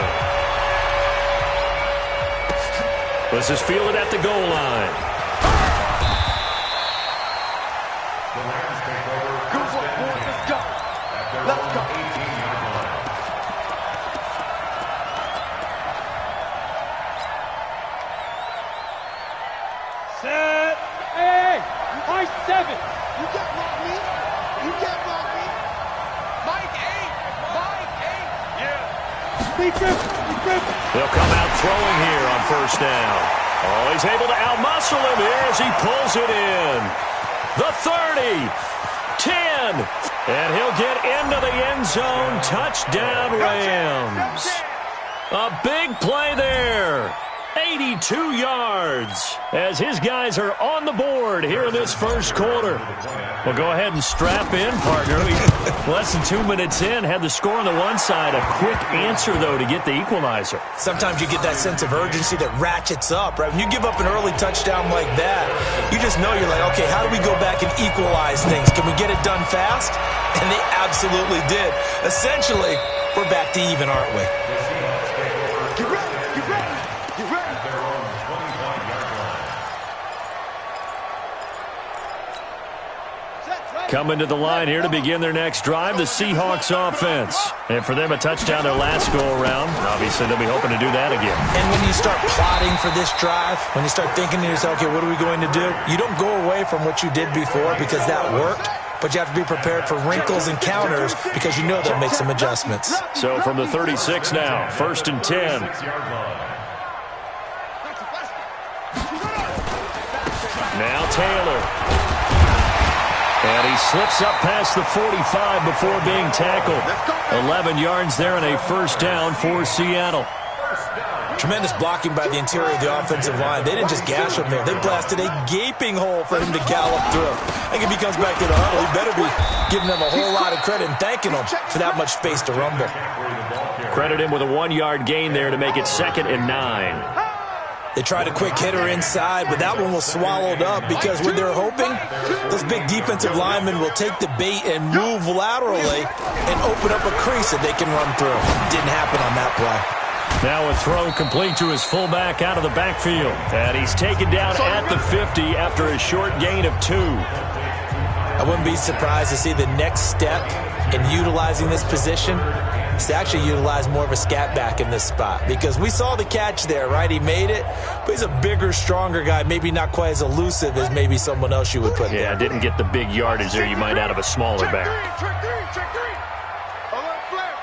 Speaker 2: This is fielded at the goal line.
Speaker 5: Let's go. Let's go.
Speaker 4: Set. Hey, I 7.
Speaker 5: You can't block me. You can't block me. Mike 8. Yeah.
Speaker 2: They'll come out throwing here on first down. Oh, he's able to outmuscle him here as he pulls it in. The 30, 10, and he'll get into the end zone. Touchdown Rams. A big play there. 82 yards as his guys are on the board here in this first quarter. Well, go ahead and strap in, partner. Less than 2 minutes in, had the score on the one side. A quick answer, though, to get the equalizer.
Speaker 6: Sometimes you get that sense of urgency that ratchets up, right? When you give up an early touchdown like that, you just know you're like, okay, how do we go back and equalize things? Can we get it done fast? And they absolutely did. Essentially, we're back to even, aren't we?
Speaker 5: Get ready. Get ready. Get ready.
Speaker 2: Coming to the line here to begin their next drive, the Seahawks offense. And for them, a touchdown their last go-around. Obviously, they'll be hoping to do that again.
Speaker 6: And when you start plotting for this drive, when you start thinking to yourself, okay, what are we going to do? You don't go away from what you did before because that worked, but you have to be prepared for wrinkles and counters because you know they'll make some adjustments.
Speaker 2: So from the 36 now, 1st and 10. Now Taylor. And he slips up past the 45 before being tackled. 11 yards there and a first down for Seattle.
Speaker 6: Tremendous blocking by the interior of the offensive line. They didn't just gash him there. They blasted a gaping hole for him to gallop through. I think if he comes back to the huddle, he better be giving them a whole lot of credit and thanking them for that much space to rumble.
Speaker 2: Credit him with a 1-yard gain there to make it 2nd and 9.
Speaker 6: They tried a quick hitter inside, but that one was swallowed up because what they're hoping, those big defensive linemen will take the bait and move laterally and open up a crease that they can run through. Didn't happen on that play.
Speaker 2: Now a throw complete to his fullback out of the backfield. And he's taken down at the 50 after a short gain of 2.
Speaker 6: I wouldn't be surprised to see the next step in utilizing this position is to actually utilize more of a scat back in this spot. Because we saw the catch there, right? He made it, but he's a bigger, stronger guy, maybe not quite as elusive as maybe someone else you would put there.
Speaker 2: Yeah, didn't get the big yardage there you might out of a smaller back.
Speaker 5: Check 3. Alert flare.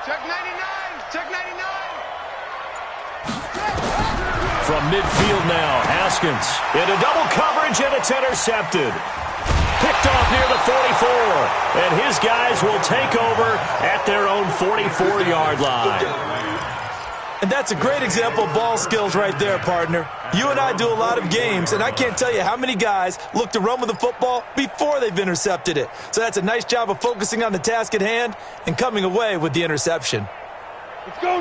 Speaker 5: Check 99. Check 99.
Speaker 2: From midfield now, Haskins into double coverage, and it's intercepted. Picked off near the 44, and his guys will take over at their own 44-yard line.
Speaker 6: And that's a great example of ball skills right there, partner. You and I do a lot of games, and I can't tell you how many guys look to run with the football before they've intercepted it. So that's a nice job of focusing on the task at hand and coming away with the interception.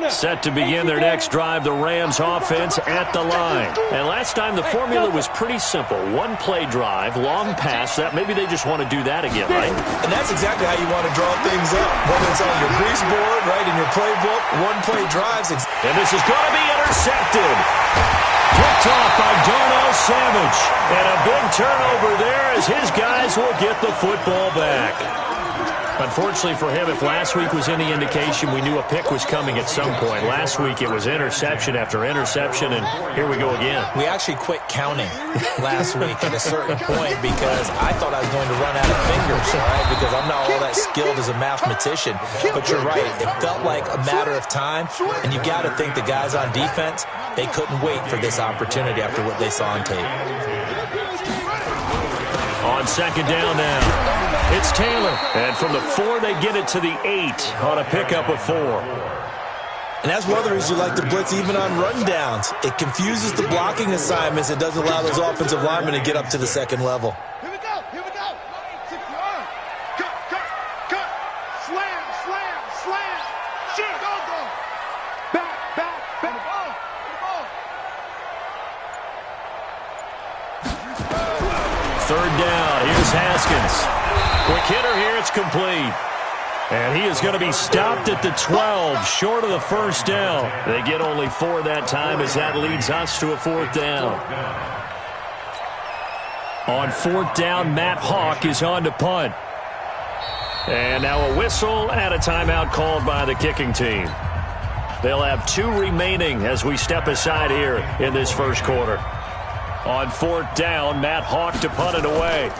Speaker 2: Set to begin their next drive, the Rams offense at the line. And last time the formula was pretty simple. One-play drive, long pass. That maybe they just want to do that again, right?
Speaker 6: And that's exactly how you want to draw things up. Whether it's on your grease board, right, in your playbook, one-play drives.
Speaker 2: And this is going to be intercepted. Picked off by Darnell Savage. And a big turnover there as his guys will get the football back. Unfortunately for him, if last week was any indication, we knew a pick was coming at some point. Last week it was interception after interception, and here we go again.
Speaker 6: We actually quit counting last week at a certain point because I thought I was going to run out of fingers, all right, because I'm not all that skilled as a mathematician. But you're right. It felt like a matter of time, and you got to think the guys on defense, they couldn't wait for this opportunity after what they saw on tape.
Speaker 2: On second down now. It's Taylor. And from the 4, they get it to the 8 on a pickup of 4.
Speaker 6: And that's one of the reasons you like to blitz even on rundowns. It confuses the blocking assignments. It doesn't allow those offensive linemen to get up to the second level.
Speaker 5: Here we go. Here we go. Cut, cut, cut. Slam, slam, slam. Shit, go, go. Back, back, back. Ball, ball.
Speaker 2: Third down. Here's Haskins. Quick hitter here. It's complete. And he is going to be stopped at the 12, short of the first down. They get only 4 that time as that leads us to a 4th down. On 4th down, Matt Hawk is on to punt. And now a whistle and a timeout called by the kicking team. They'll have 2 remaining as we step aside here in this first quarter. On 4th down, Matt Hawk to punt it away.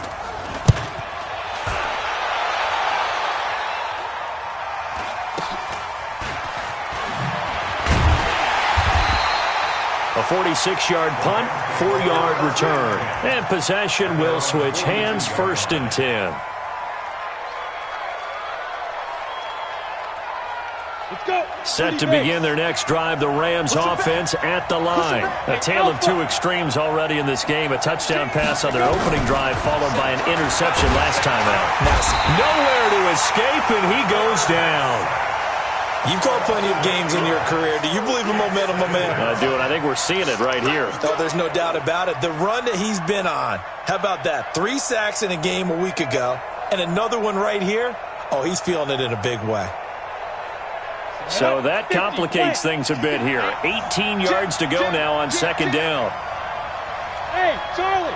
Speaker 2: A 46-yard punt, 4-yard return. And possession will switch hands, 1st and 10. Set to begin their next drive, the Rams offense at the line. A tale of 2 extremes already in this game. A touchdown pass on their opening drive followed by an interception last time out. Nowhere to escape, and he goes down.
Speaker 6: You've called plenty of games in your career. Do you believe in momentum, my man?
Speaker 2: I do, and I think we're seeing it right here.
Speaker 6: Oh, there's no doubt about it. The run that he's been on, how about that? 3 sacks in a game a week ago, and another one right here. Oh, he's feeling it in a big way.
Speaker 2: So that complicates things a bit here. 18 yards to go now on second down.
Speaker 4: Hey, Charlie.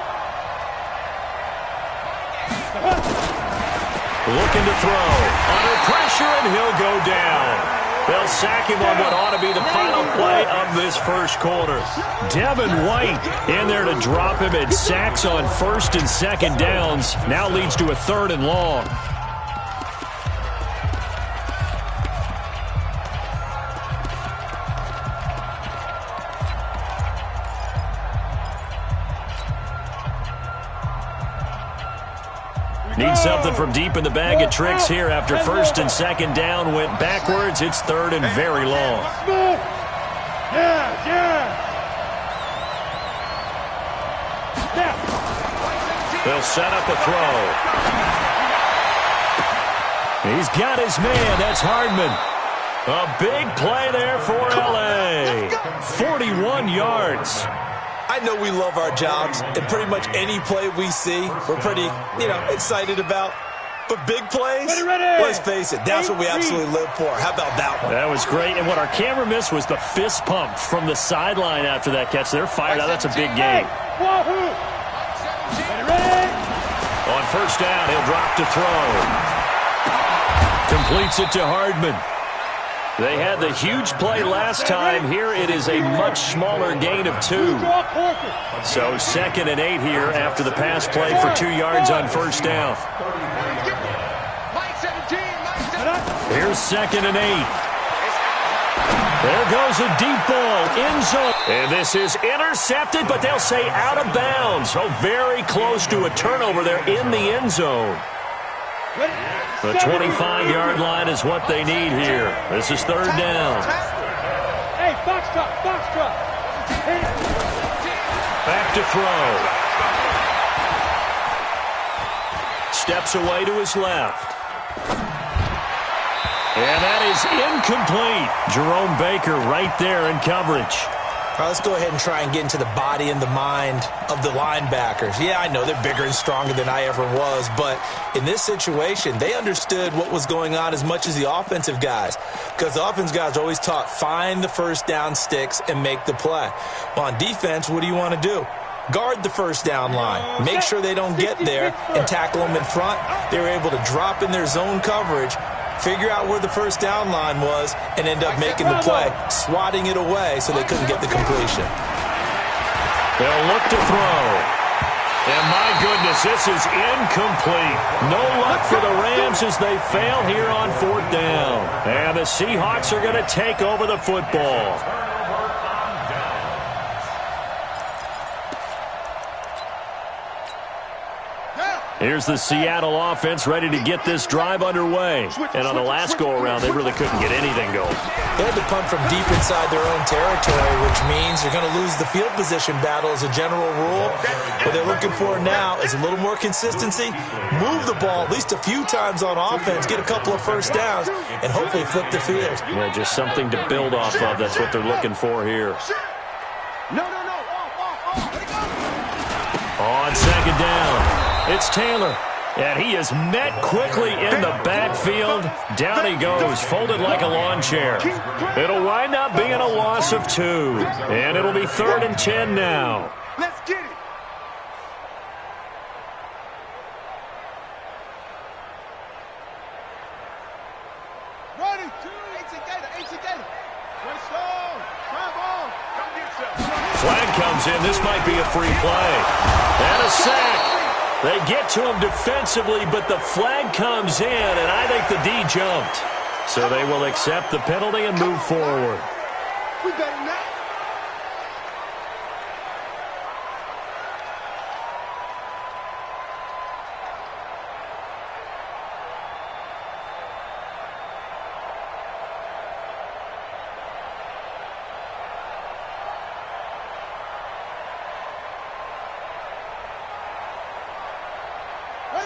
Speaker 2: Looking to throw. Under pressure, and he'll go down. They'll sack him on what ought to be the final play of this first quarter. Devin White in there to drop him, and sacks on 1st and 2nd downs. Now leads to a 3rd and long. Need something from deep in the bag of tricks here after 1st and 2nd down went backwards. It's 3rd and very long. They'll set up a throw. He's got his man. That's Hardman. A big play there for L.A. 41 yards.
Speaker 6: I know we love our jobs, and pretty much any play we see, we're pretty, excited about. But big plays, let's face it, that's what we absolutely live for. How about that one?
Speaker 2: That was great, and what our camera missed was the fist pump from the sideline after that catch. They're fired out. That's a big game. On 1st down, he'll drop to throw. Completes it to Hardman. They had the huge play last time. Here it is a much smaller gain of 2. So 2nd and 8 here after the pass play for 2 yards on 1st down. Here's 2nd and 8. There goes a deep ball, end zone. And this is intercepted, but they'll say out of bounds. So very close to a turnover there in the end zone. The 25-yard line is what they need here. This is 3rd down.
Speaker 4: Hey, box truck, box truck.
Speaker 2: Back to throw. Steps away to his left. And that is incomplete. Jerome Baker right there in coverage.
Speaker 6: All right, let's go ahead and try and get into the body and the mind of the linebackers. Yeah, I know they're bigger and stronger than I ever was, but in this situation, they understood what was going on as much as the offensive guys, because the offensive guys are always taught, find the first down sticks and make the play. Well, on defense, what do you want to do? Guard the first down line. Make sure they don't get there and tackle them in front. They were able to drop in their zone coverage, figure out where the first down line was, and end up making the play, swatting it away so they couldn't get the completion.
Speaker 2: They'll look to throw. And my goodness, this is incomplete. No luck for the Rams as they fail here on 4th down. And the Seahawks are going to take over the football. Here's the Seattle offense ready to get this drive underway. And on the last go-around, they really couldn't get anything going.
Speaker 6: They had to punt from deep inside their own territory, which means you're going to lose the field position battle as a general rule. What they're looking for now is a little more consistency, move the ball at least a few times on offense, get a couple of first downs, and hopefully flip the field.
Speaker 2: Yeah, just something to build off of. That's what they're looking for here. On 2nd down. It's Taylor, and he is met quickly in the backfield. Down he goes, folded like a lawn chair. It'll wind up being a loss of 2, and it'll be 3rd and 10 now.
Speaker 5: Let's get it. Ready. 18 Gator.
Speaker 2: Flag comes in. This might be a free play. And a sack. They get to him defensively, but the flag comes in, and I think the D jumped. So they will accept the penalty and move forward.
Speaker 5: We better not.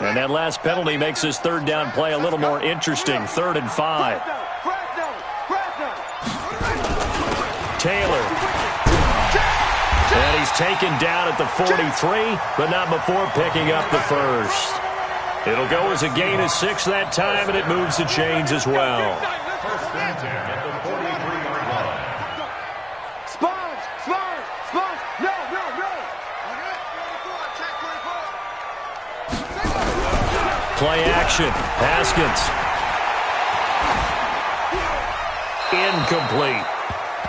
Speaker 2: And that last penalty makes this 3rd down play a little more interesting. 3rd and 5. Taylor. And he's taken down at the 43, but not before picking up the first. It'll go as a gain of 6 that time, and it moves the chains as well.
Speaker 3: First and 10 at the 43-yard line.
Speaker 5: Sponge. No.
Speaker 2: Play action. Haskins. Incomplete.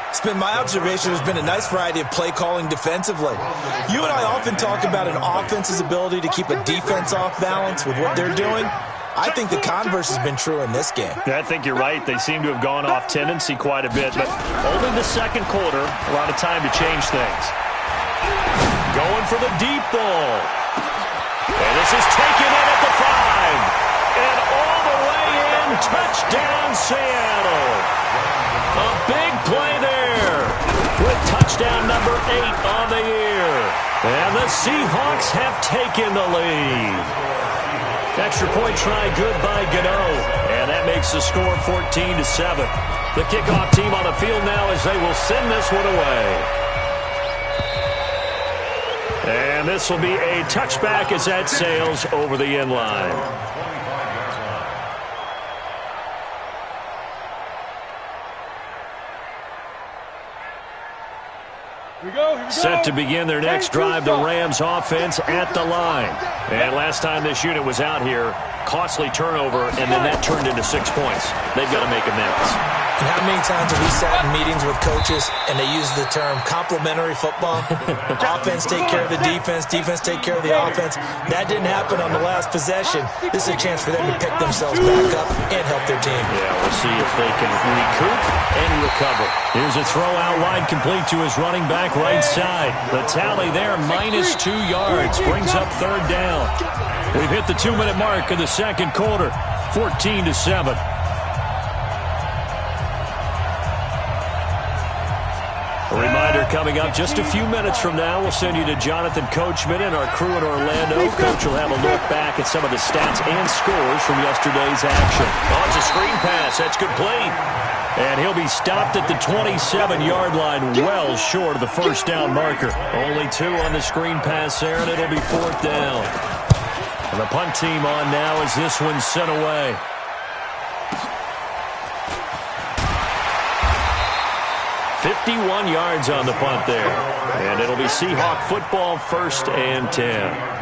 Speaker 6: It's been my observation there's been a nice variety of play calling defensively. You and I often talk about an offense's ability to keep a defense off balance with what they're doing. I think the converse has been true in this game.
Speaker 2: I think you're right. They seem to have gone off tendency quite a bit, but only the 2nd quarter, a lot of time to change things. Going for the deep ball. And this is taken in at the 5. And all the way in, touchdown Seattle. A big play there with touchdown number 8 on the year. And the Seahawks have taken the lead. Extra point try good by Gano. And that makes the score 14-7. The kickoff team on the field now as they will send this one away. And this will be a touchback as that sails over the end line. Set to begin their next drive, the Rams offense at the line. And last time this unit was out here, costly turnover, and then that turned into 6 points. They've got to make amends.
Speaker 6: And how many times have we sat in meetings with coaches and they use the term complementary football? Offense take care of the defense, defense take care of the offense. That didn't happen on the last possession. This is a chance for them to pick themselves back up and help their team.
Speaker 2: Yeah, we'll see if they can recoup and recover. Here's a throw out wide complete to his running back right side. The tally there, -2 yards, brings up 3rd down. We've hit the 2-minute mark of the 2nd quarter, 14-7. A reminder, coming up just a few minutes from now. We'll send you to Jonathan Coachman and our crew in Orlando. Coach will have a look back at some of the stats and scores from yesterday's action. Oh, it's a screen pass. That's complete. And he'll be stopped at the 27-yard line, well short of the first down marker. Only 2 on the screen pass there, and it'll be 4th down. And the punt team on now as this one's sent away. $51 yards on the punt there. And it'll be Seahawk football, 1st and 10.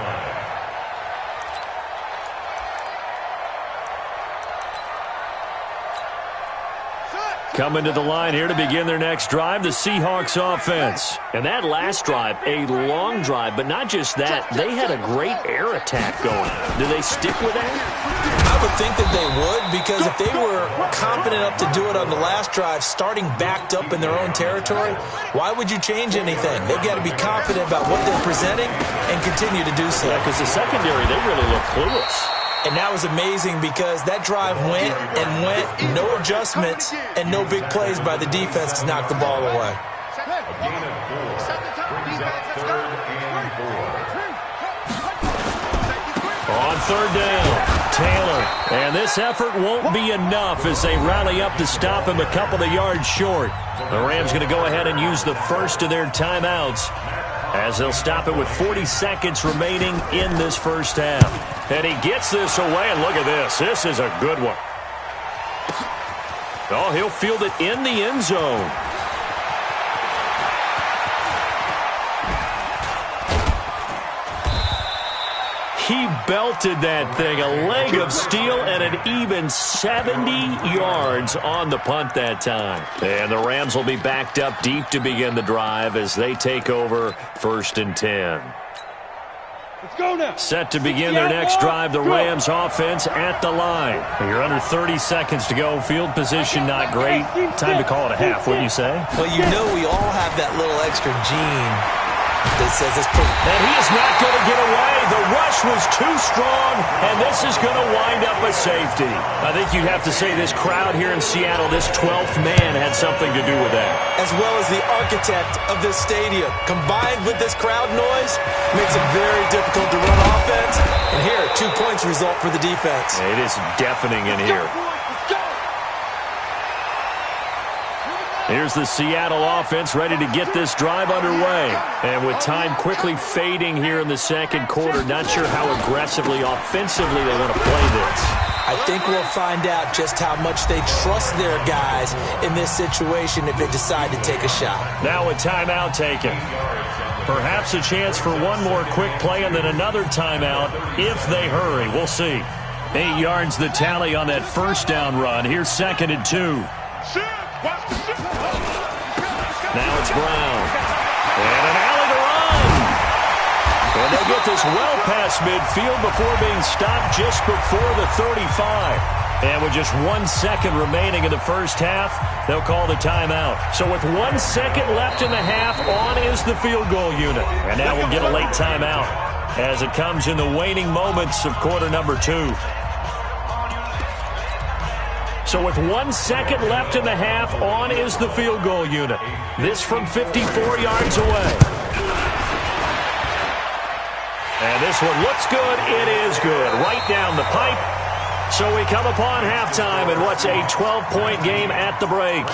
Speaker 2: Coming to the line here to begin their next drive, the Seahawks offense. And that last drive, a long drive, but not just that. They had a great air attack going. Do they stick with that?
Speaker 6: I would think that they would, because if they were confident enough to do it on the last drive, starting backed up in their own territory, why would you change anything? They've got to be confident about what they're presenting and continue to do so.
Speaker 2: Yeah, because the secondary, they really look clueless.
Speaker 6: And that was amazing because that drive went and went, no adjustments, and no big plays by the defense to knock the ball away.
Speaker 2: On 3rd down, Taylor. And this effort won't be enough as they rally up to stop him a couple of yards short. The Rams going to go ahead and use the first of their timeouts as they'll stop it with 40 seconds remaining in this first half. And he gets this away, and look at this. This is a good one. Oh, he'll field it in the end zone. He belted that thing, a leg of steel, and an even 70 yards on the punt that time. And the Rams will be backed up deep to begin the drive as they take over 1st and 10.
Speaker 4: Let's go now.
Speaker 2: Set to begin their next drive, the Rams offense at the line. You're under 30 seconds to go. Field position not great. Time to call it a half, wouldn't you say?
Speaker 6: Well, you know we all have that little extra gene that says it's pretty.
Speaker 2: And he is not going to get away. The rush was too strong, and this is going to wind up a safety. I think you'd have to say this crowd here in Seattle, this 12th man had something to do with that.
Speaker 6: As well as the architect of this stadium. Combined with this crowd noise, makes it very difficult to run offense. And here, 2 points result for the defense.
Speaker 2: It is deafening in here. Here's the Seattle offense ready to get this drive underway. And with time quickly fading here in the second quarter, not sure how aggressively, offensively they want to play this.
Speaker 6: I think we'll find out just how much they trust their guys in this situation if they decide to take a shot.
Speaker 2: Now a timeout taken. Perhaps a chance for one more quick play and then another timeout if they hurry. We'll see. 8 yards the tally on that first down run. Here's 2nd and 2. Now it's Brown. And an alley to run. And they get this well past midfield before being stopped just before the 35. And with just 1 second remaining in the first half, they'll call the timeout. So with 1 second left in the half, on is the field goal unit. And now we'll get a late timeout as it comes in the waning moments of quarter number 2. So with 1 second left in the half, on is the field goal unit. This from 54 yards away. And this one looks good. It is good. Right down the pipe. So we come upon halftime in what's a 12-point game at the break.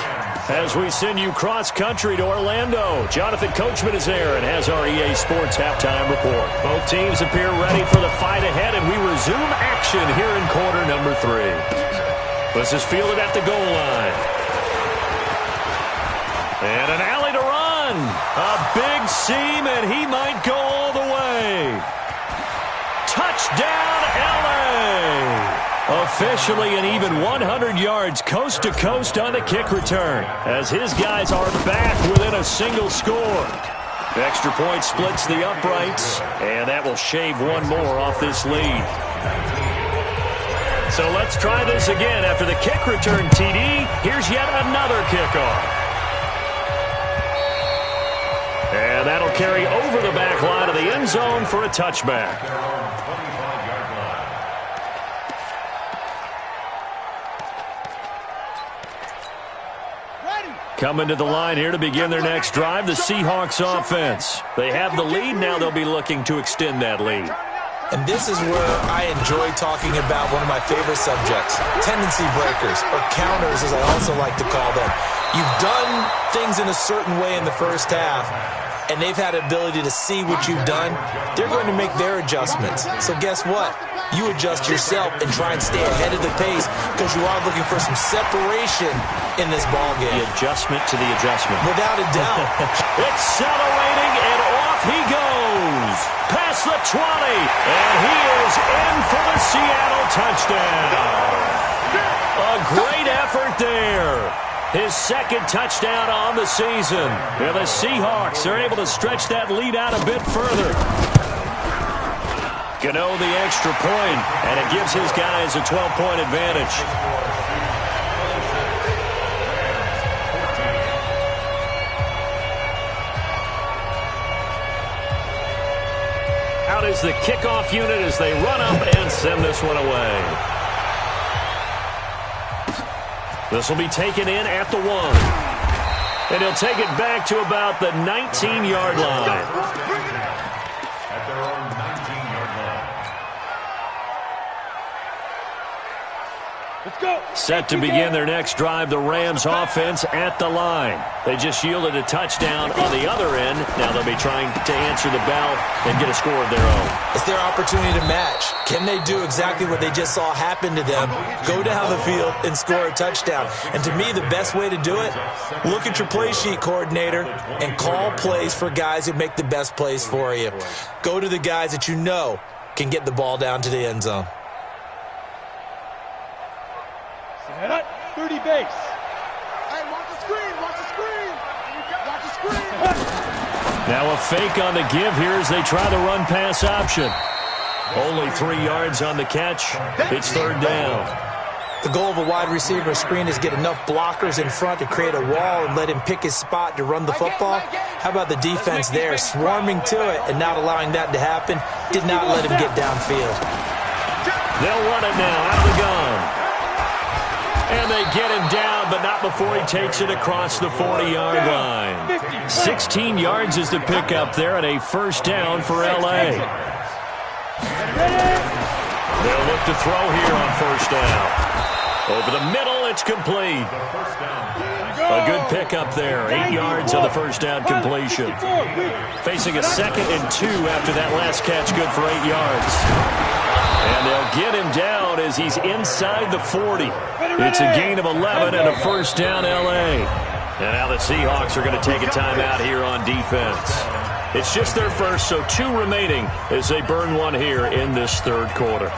Speaker 2: As we send you cross-country to Orlando, Jonathan Coachman is there and has our EA Sports halftime report. Both teams appear ready for the fight ahead, and we resume action here in quarter number 3. This is fielded at the goal line. And an alley to run. A big seam, and he might go all the way. Touchdown, LA! Officially an even 100 yards coast to coast on the kick return, as his guys are back within a single score. Extra point splits the uprights, and that will shave one more off this lead. So let's try this again. After the kick return TD, here's yet another kickoff. And that'll carry over the back line of the end zone for a touchback.
Speaker 5: Ready.
Speaker 2: Coming to the line here to begin their next drive, the Seahawks offense. They have the lead. Now they'll be looking to extend that lead.
Speaker 6: And this is where I enjoy talking about one of my favorite subjects, tendency breakers, or counters as I also like to call them. You've done things in a certain way in the first half, and they've had the ability to see what you've done. They're going to make their adjustments. So guess what? You adjust yourself and try and stay ahead of the pace because you are looking for some separation in this ballgame.
Speaker 2: The adjustment to the adjustment.
Speaker 6: Without a doubt.
Speaker 2: Accelerating, and off he goes. Past the 20, and he is in for the Seattle touchdown. A great effort there. His second touchdown on the season. And the Seahawks are able to stretch that lead out a bit further. Gano the extra point, and it gives his guys a 12-point advantage. Out is the kickoff unit as they run up and send this one away. This will be taken in at the 1. And he'll take it back to about the 19-yard line. Set to begin their next drive, the Rams offense at the line. They just yielded a touchdown on the other end. Now they'll be trying to answer the bell and get a score of their own.
Speaker 6: It's their opportunity to match. Can they do exactly what they just saw happen to them? Go down the field and score a touchdown. And to me, the best way to do it, look at your play sheet coordinator and call plays for guys who make the best plays for you. Go to the guys that you know can get the ball down to the end zone.
Speaker 4: 30 base.
Speaker 5: Hey, watch the screen, watch the screen. Watch the screen.
Speaker 2: Now a fake on the give here as they try the run-pass option. Only 3 yards on the catch. It's third down.
Speaker 6: The goal of a wide receiver screen is get enough blockers in front to create a wall and let him pick his spot to run the football. How about the defense there, swarming to it and not allowing that to happen? Did not let him get downfield.
Speaker 2: They'll run it now out of the gun. And they get him down, but not before he takes it across the 40-yard line. 16 yards is the pickup there and a first down for L.A. They'll look to throw here on first down. Over the middle, it's complete. A good pickup there. 8 yards on the first down completion. Facing a 2nd and 2 after that last catch, good for 8 yards. And they'll get him down as he's inside the 40. It's a gain of 11 and a first down L.A. And now the Seahawks are going to take a timeout here on defense. It's just their first, so 2 remaining as they burn one here in this third quarter.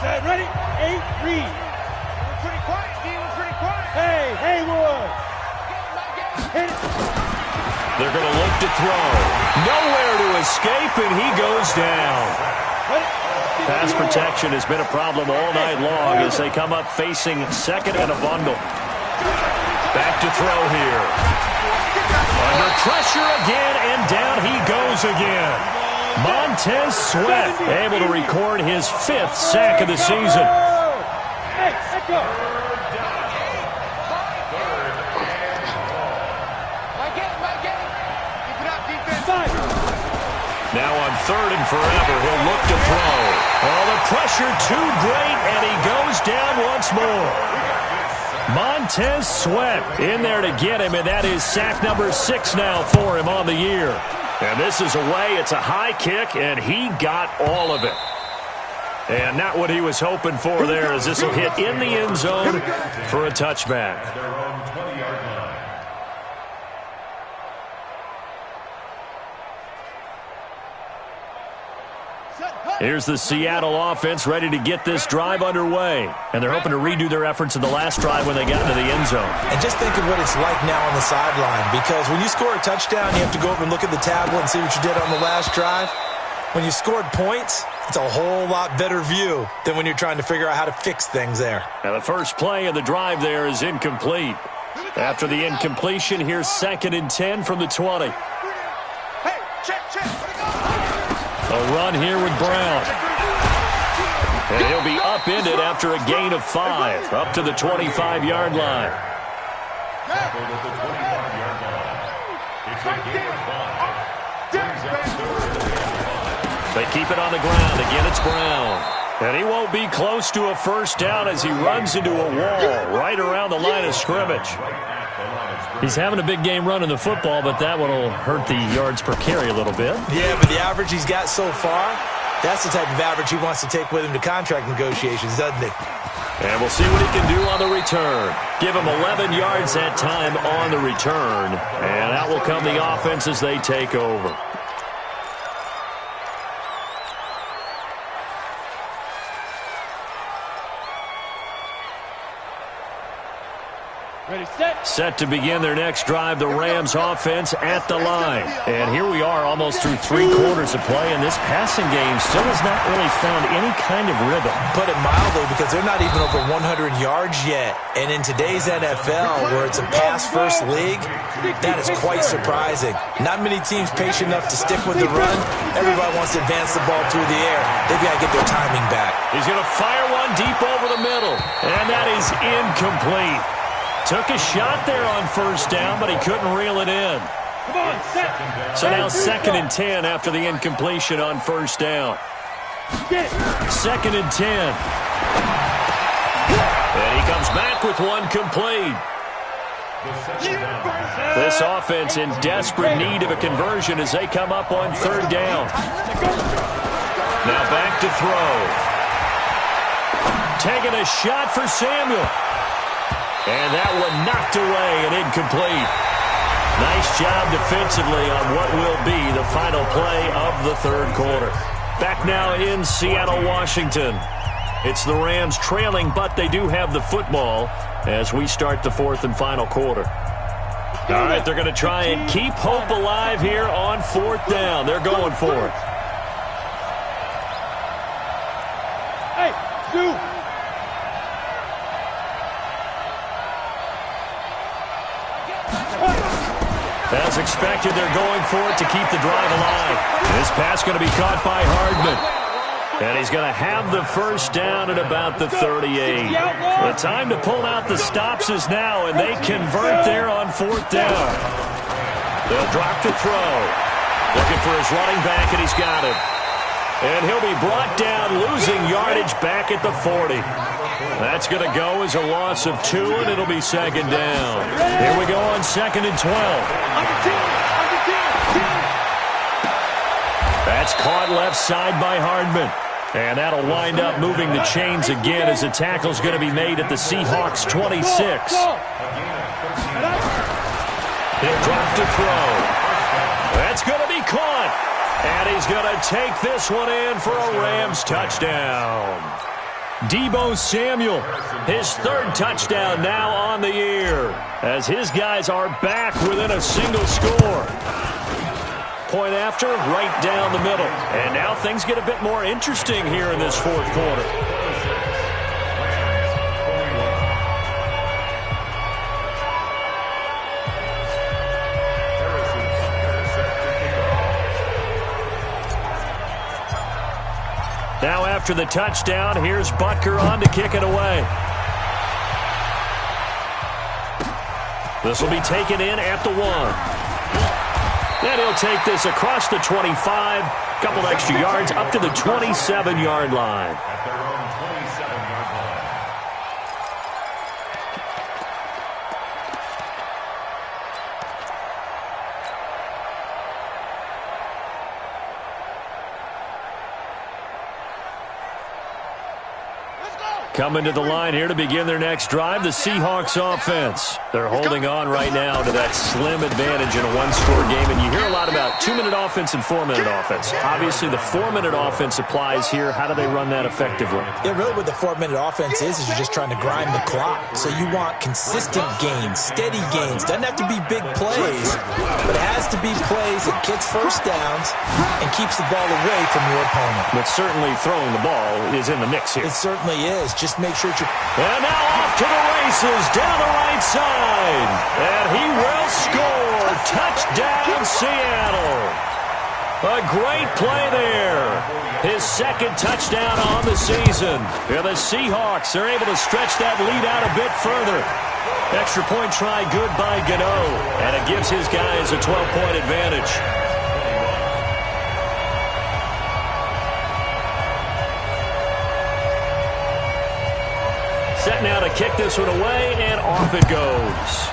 Speaker 4: Set, ready, 8, read.
Speaker 5: We're pretty quiet, D. We're pretty quiet.
Speaker 4: Hey, Haywood. Hit it.
Speaker 2: They're going to look to throw. Nowhere to escape, and he goes down. Pass protection has been a problem all night long as they come up facing 2nd and a bundle. Back to throw here. Under pressure again, and down he goes again. Montez Sweat able to record his 5th sack of the season.
Speaker 4: Hey, let's go.
Speaker 2: Now on 3rd and forever, he'll look to throw. Oh, the pressure too great, and he goes down once more. Montez Sweat in there to get him, and that is sack number 6 now for him on the year. And this is away. It's a high kick, and he got all of it. And not what he was hoping for there, as this will hit in the end zone for a touchback. Here's the Seattle offense ready to get this drive underway. And they're hoping to redo their efforts in the last drive when they got into the end zone.
Speaker 6: And just think of what it's like now on the sideline. Because when you score a touchdown, you have to go over and look at the tablet and see what you did on the last drive. When you scored points, it's a whole lot better view than when you're trying to figure out how to fix things there.
Speaker 2: Now the first play of the drive there is incomplete. After the incompletion, here's 2nd and 10 from the 20.
Speaker 5: Hey, check.
Speaker 2: A run here with Brown. And he'll be upended after a gain of 5, up to the 25-yard line.
Speaker 3: Tackled at the 25-yard line. It's a gain of 5. Brings up third and 5.
Speaker 2: They keep it on the ground. Again, it's Brown. And he won't be close to a first down as he runs into a wall right around the line of scrimmage. He's having a big game running the football, but that one will hurt the yards per carry a little bit.
Speaker 6: Yeah, but the average he's got so far, that's the type of average he wants to take with him to contract negotiations, doesn't he?
Speaker 2: And we'll see what he can do on the return. Give him 11 yards that time on the return. And out will come the offense as they take over.
Speaker 4: Ready, set.
Speaker 2: Set to begin their next drive, the Rams offense at the line. And here we are almost through 3 quarters of play, and this passing game still has not really found any kind of rhythm.
Speaker 6: Put it mildly, because they're not even over 100 yards yet. And in today's NFL, where it's a pass-first league, that is quite surprising. Not many teams patient enough to stick with the run. Everybody wants to advance the ball through the air. They've got to get their timing back.
Speaker 2: He's going to fire one deep over the middle, and that is incomplete. Took a shot there on first down, but he couldn't reel it in.
Speaker 4: Come on, set.
Speaker 2: So now 2nd and 10 after the incompletion on first down. 2nd and 10. And he comes back with one complete. This offense in desperate need of a conversion as they come up on 3rd down. Now back to throw. Taking a shot for Samuel. And that one knocked away and incomplete. Nice job defensively on what will be the final play of the 3rd quarter. Back now in Seattle, Washington. It's the Rams trailing, but they do have the football as we start the 4th and final quarter. All right, they're going to try and keep hope alive here on 4th down. They're going for it.
Speaker 4: Hey, Sue.
Speaker 2: As expected, they're going for it to keep the drive alive. This pass going to be caught by Hardman. And he's going to have the first down at about the 38. The time to pull out the stops is now, and they convert there on 4th down. They'll drop to throw. Looking for his running back, and he's got it. And he'll be brought down, losing yardage back at the 40. That's going to go as a loss of 2, and it'll be 2nd down. Here we go on 2nd and 12. That's caught left side by Hardman. And that'll wind up moving the chains again as the tackle's going to be made at the Seahawks 26. He'll drop to throw. That's going to be caught. And he's going to take this one in for a Rams touchdown. Deebo Samuel, his 3rd touchdown now on the year, as his guys are back within a single score. Point after, right down the middle. And now things get a bit more interesting here in this 4th quarter. Now after the touchdown, here's Butker on to kick it away. This will be taken in at the 1. Then he'll take this across the 25, couple extra yards up to the 27-yard line.
Speaker 3: At their own 27-yard line.
Speaker 2: Coming to the line here to begin their next drive, the Seahawks offense. They're holding on right now to that slim advantage in a one-score game, and you hear a lot about 2-minute offense and 4-minute offense. Obviously, the 4-minute offense applies here. How do they run that effectively?
Speaker 6: Yeah, really what the 4-minute offense is you're just trying to grind the clock. So you want consistent gains, steady gains. Doesn't have to be big plays, but it has to be plays that gets first downs and keeps the ball away from your opponent.
Speaker 2: But certainly throwing the ball is in the mix here.
Speaker 6: It certainly is. Just make sure you're...
Speaker 2: And now off to the races down the right side. And he will score. Touchdown, Seattle. A great play there. His second touchdown on the season. Yeah, the Seahawks are able to stretch that lead out a bit further. Extra point try good by Gano, and it gives his guys a 12-point advantage. Set now to kick this one away, and off it goes.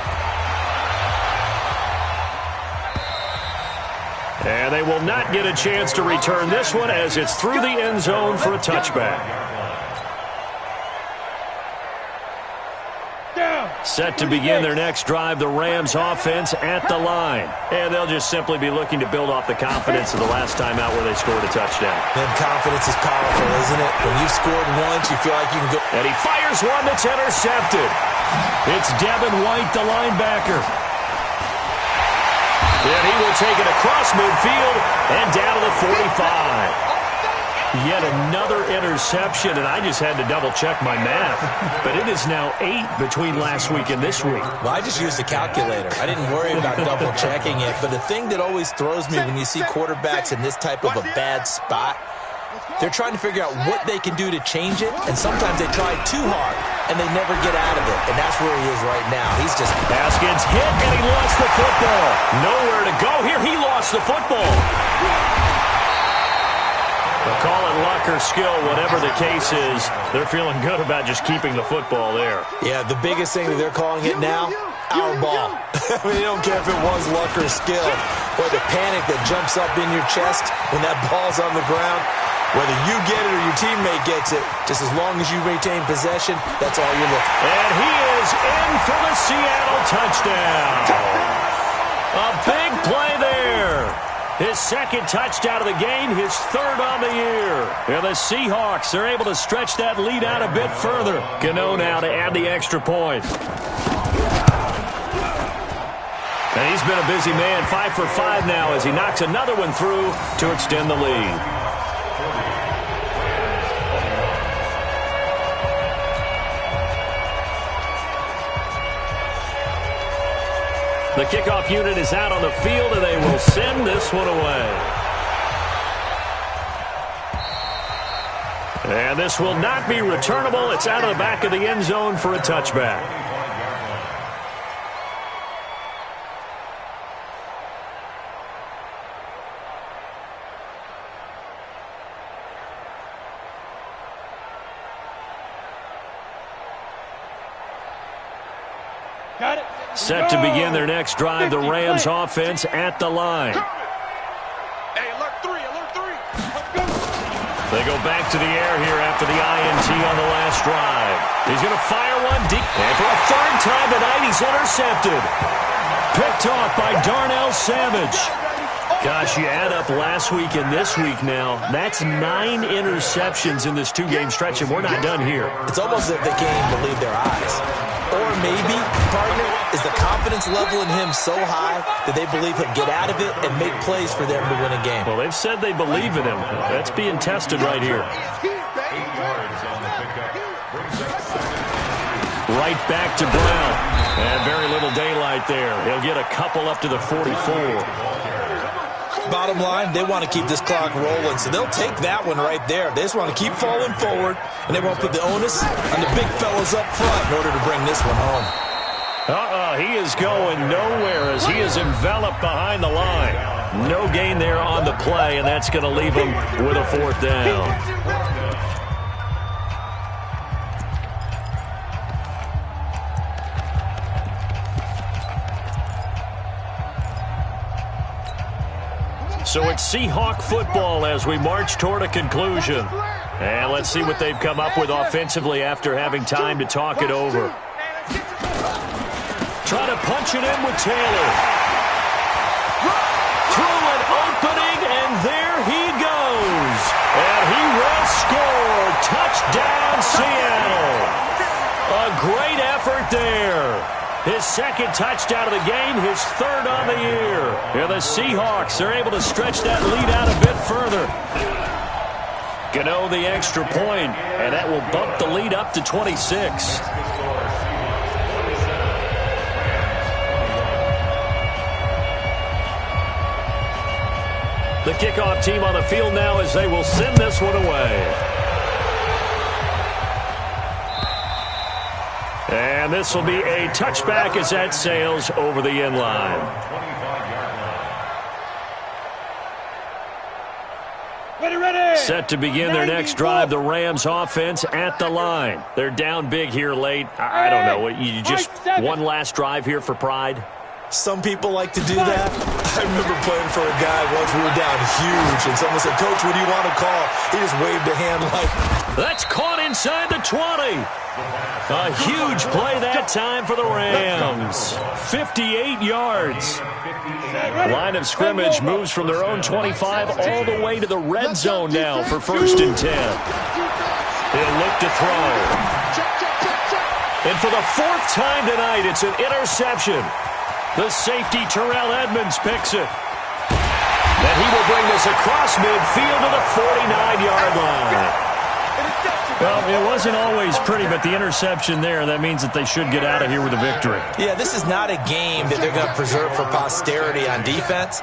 Speaker 2: And they will not get a chance to return this one as it's through the end zone for a touchback. Set to begin their next drive, the Rams offense at the line. And they'll just simply be looking to build off the confidence of the last time out where they scored a touchdown.
Speaker 6: And confidence is powerful, isn't it? When you've scored once, you feel like you can go.
Speaker 2: And he fires one that's intercepted. It's Devin White, the linebacker. And he will take it across midfield and down to the 45. Yet another interception, and I just had to double-check my math. But it is now 8 between last week and this week.
Speaker 6: Well, I just used a calculator. I didn't worry about double-checking it. But the thing that always throws me when you see quarterbacks in this type of a bad spot, they're trying to figure out what they can do to change it, and sometimes they try too hard, and they never get out of it. And that's where he is right now. He's just...
Speaker 2: Haskins hit, and he lost the football. Nowhere to go here. He lost the football. They'll call it luck or skill, whatever the case is. They're feeling good about just keeping the football there.
Speaker 6: Yeah, the biggest thing that they're calling it now, our ball. I mean, they don't care if it was luck or skill, or the panic that jumps up in your chest when that ball's on the ground. Whether you get it or your teammate gets it, just as long as you maintain possession, that's all you're looking for.
Speaker 2: And he is in for the Seattle touchdown. A big play there. His second touchdown of the game, his third on the year. And the Seahawks are able to stretch that lead out a bit further. Gano now to add the extra point. And he's been a busy man, 5 for 5 now as he knocks another one through to extend the lead. The kickoff unit is out on the field, and they will send this one away. And this will not be returnable. It's out of the back of the end zone for a touchback.
Speaker 4: Got it.
Speaker 2: Set to begin their next drive, the Rams offense at the line.
Speaker 5: Hey, alert 3, alert 3. Let's go.
Speaker 2: They go back to the air here after the INT on the last drive. He's going to fire one deep. And for a third time tonight, he's intercepted. Picked off by Darnell Savage. Gosh, you add up last week and this week now, that's 9 interceptions in this 2-game stretch, and we're not done here.
Speaker 6: It's almost as if they can't even believe their eyes. Or maybe, partner, is the confidence level in him so high that they believe he'll get out of it and make plays for them to win a game.
Speaker 2: Well, they've said they believe in him. That's being tested right here. Right back to Brown. And very little daylight there. He'll get a couple up to the 44.
Speaker 6: Bottom line, they want to keep this clock rolling, so they'll take that one right there. They just want to keep falling forward, and they won't put the onus on the big fellas up front in order to bring this one home.
Speaker 2: He is going nowhere as he is enveloped behind the line. No gain there on the play, and that's going to leave him with a 4th down. So it's Seahawk football as we march toward a conclusion. And let's see what they've come up with offensively after having time to talk it over. Try to punch it in with Taylor. Through an opening, and there he goes. And he will score. Touchdown, Seattle. A great effort there. His second touchdown of the game, his third on the year. And the Seahawks are able to stretch that lead out a bit further. Gano the extra point, and that will bump the lead up to 26. The kickoff team on the field now as they will send this one away. And this will be a touchback as that sails over the end line.
Speaker 3: 25-yard line.
Speaker 4: Ready.
Speaker 2: Set to begin their next drive, the Rams offense at the line. They're down big here late. I don't know. You just one last drive here for pride?
Speaker 6: Some people like to do that. I remember playing for a guy once. We were down huge, and someone said, "Coach, what do you want to call?" He just waved a hand like...
Speaker 2: That's caught inside the 20. A huge play that time for the Rams. 58 yards. Line of scrimmage moves from their own 25 all the way to the red zone now for 1st and 10. He'll look to throw. And for the 4th time tonight, it's an interception. The safety, Terrell Edmonds, picks it. And he will bring this across midfield to the 49-yard line. Well, it wasn't always pretty, but the interception there, that means that they should get out of here with a victory.
Speaker 6: Yeah, this is not a game that they're going to preserve for posterity on defense,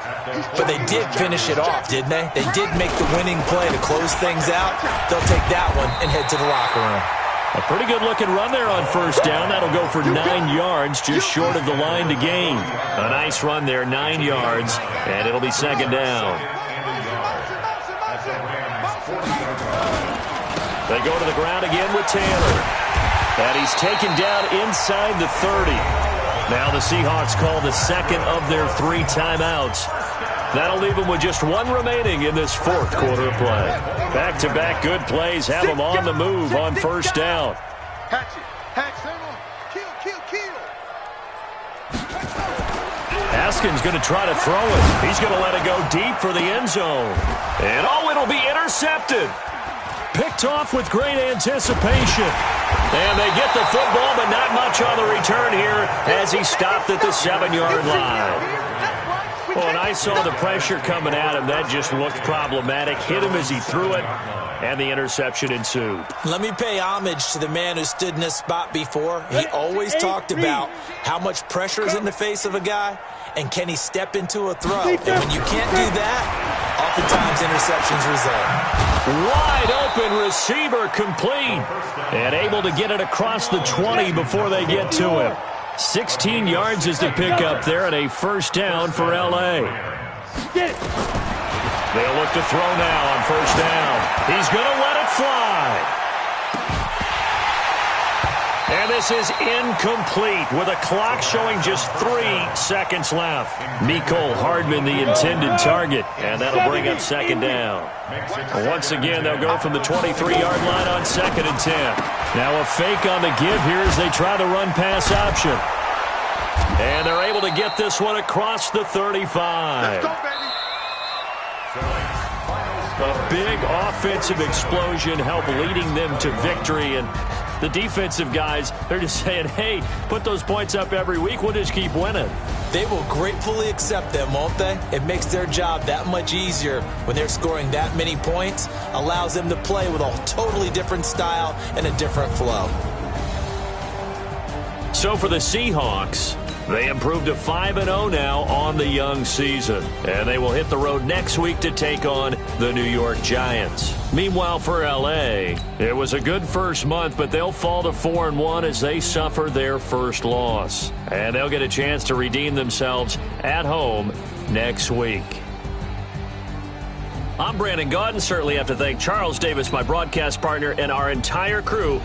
Speaker 6: but they did finish it off, didn't they? They did make the winning play to close things out. They'll take that one and head to the locker room.
Speaker 2: A pretty good-looking run there on 1st down. That'll go for 9 yards, just short of the line to gain. A nice run there, 9 yards, and it'll be 2nd down. They go to the ground again with Taylor. And he's taken down inside the 30. Now the Seahawks call the 2nd of their 3 timeouts. That'll leave them with just 1 remaining in this 4th quarter of play. Back-to-back good plays have them on the move on 1st down. Haskins going to try to throw it. He's going to let it go deep for the end zone. And it'll be intercepted. Picked off with great anticipation. And they get the football, but not much on the return here as he stopped at the 7-yard line. Well, and I saw the pressure coming at him. That just looked problematic. Hit him as he threw it, and the interception ensued.
Speaker 6: Let me pay homage to the man who stood in this spot before. He always talked about how much pressure is in the face of a guy, and can he step into a throw. And when you can't do that, oftentimes interceptions result.
Speaker 2: Wide open receiver complete, and able to get it across the 20 before they get to him. 16 yards is the pickup there and a 1st down for L.A. They'll look to throw now on 1st down. He's going to let it fly. And this is incomplete with a clock showing just 3 seconds left. Mecole Hardman, the intended target, and that'll bring up 2nd down. Once again, they'll go from the 23-yard line on 2nd and 10. Now a fake on the give here as they try the run-pass option. And they're able to get this one across the 35. A big offensive explosion helped leading them to victory, and the defensive guys, they're just saying, hey, put those points up every week. We'll just keep winning.
Speaker 6: They will gratefully accept them, won't they? It makes their job that much easier when they're scoring that many points. Allows them to play with a totally different style and a different flow.
Speaker 2: So for the Seahawks, they improved to 5-0 now on the young season. And they will hit the road next week to take on the New York Giants. Meanwhile, for L.A., it was a good first month, but they'll fall to 4-1 as they suffer their first loss. And they'll get a chance to redeem themselves at home next week. I'm Brandon Gaudin. Certainly have to thank Charles Davis, my broadcast partner, and our entire crew.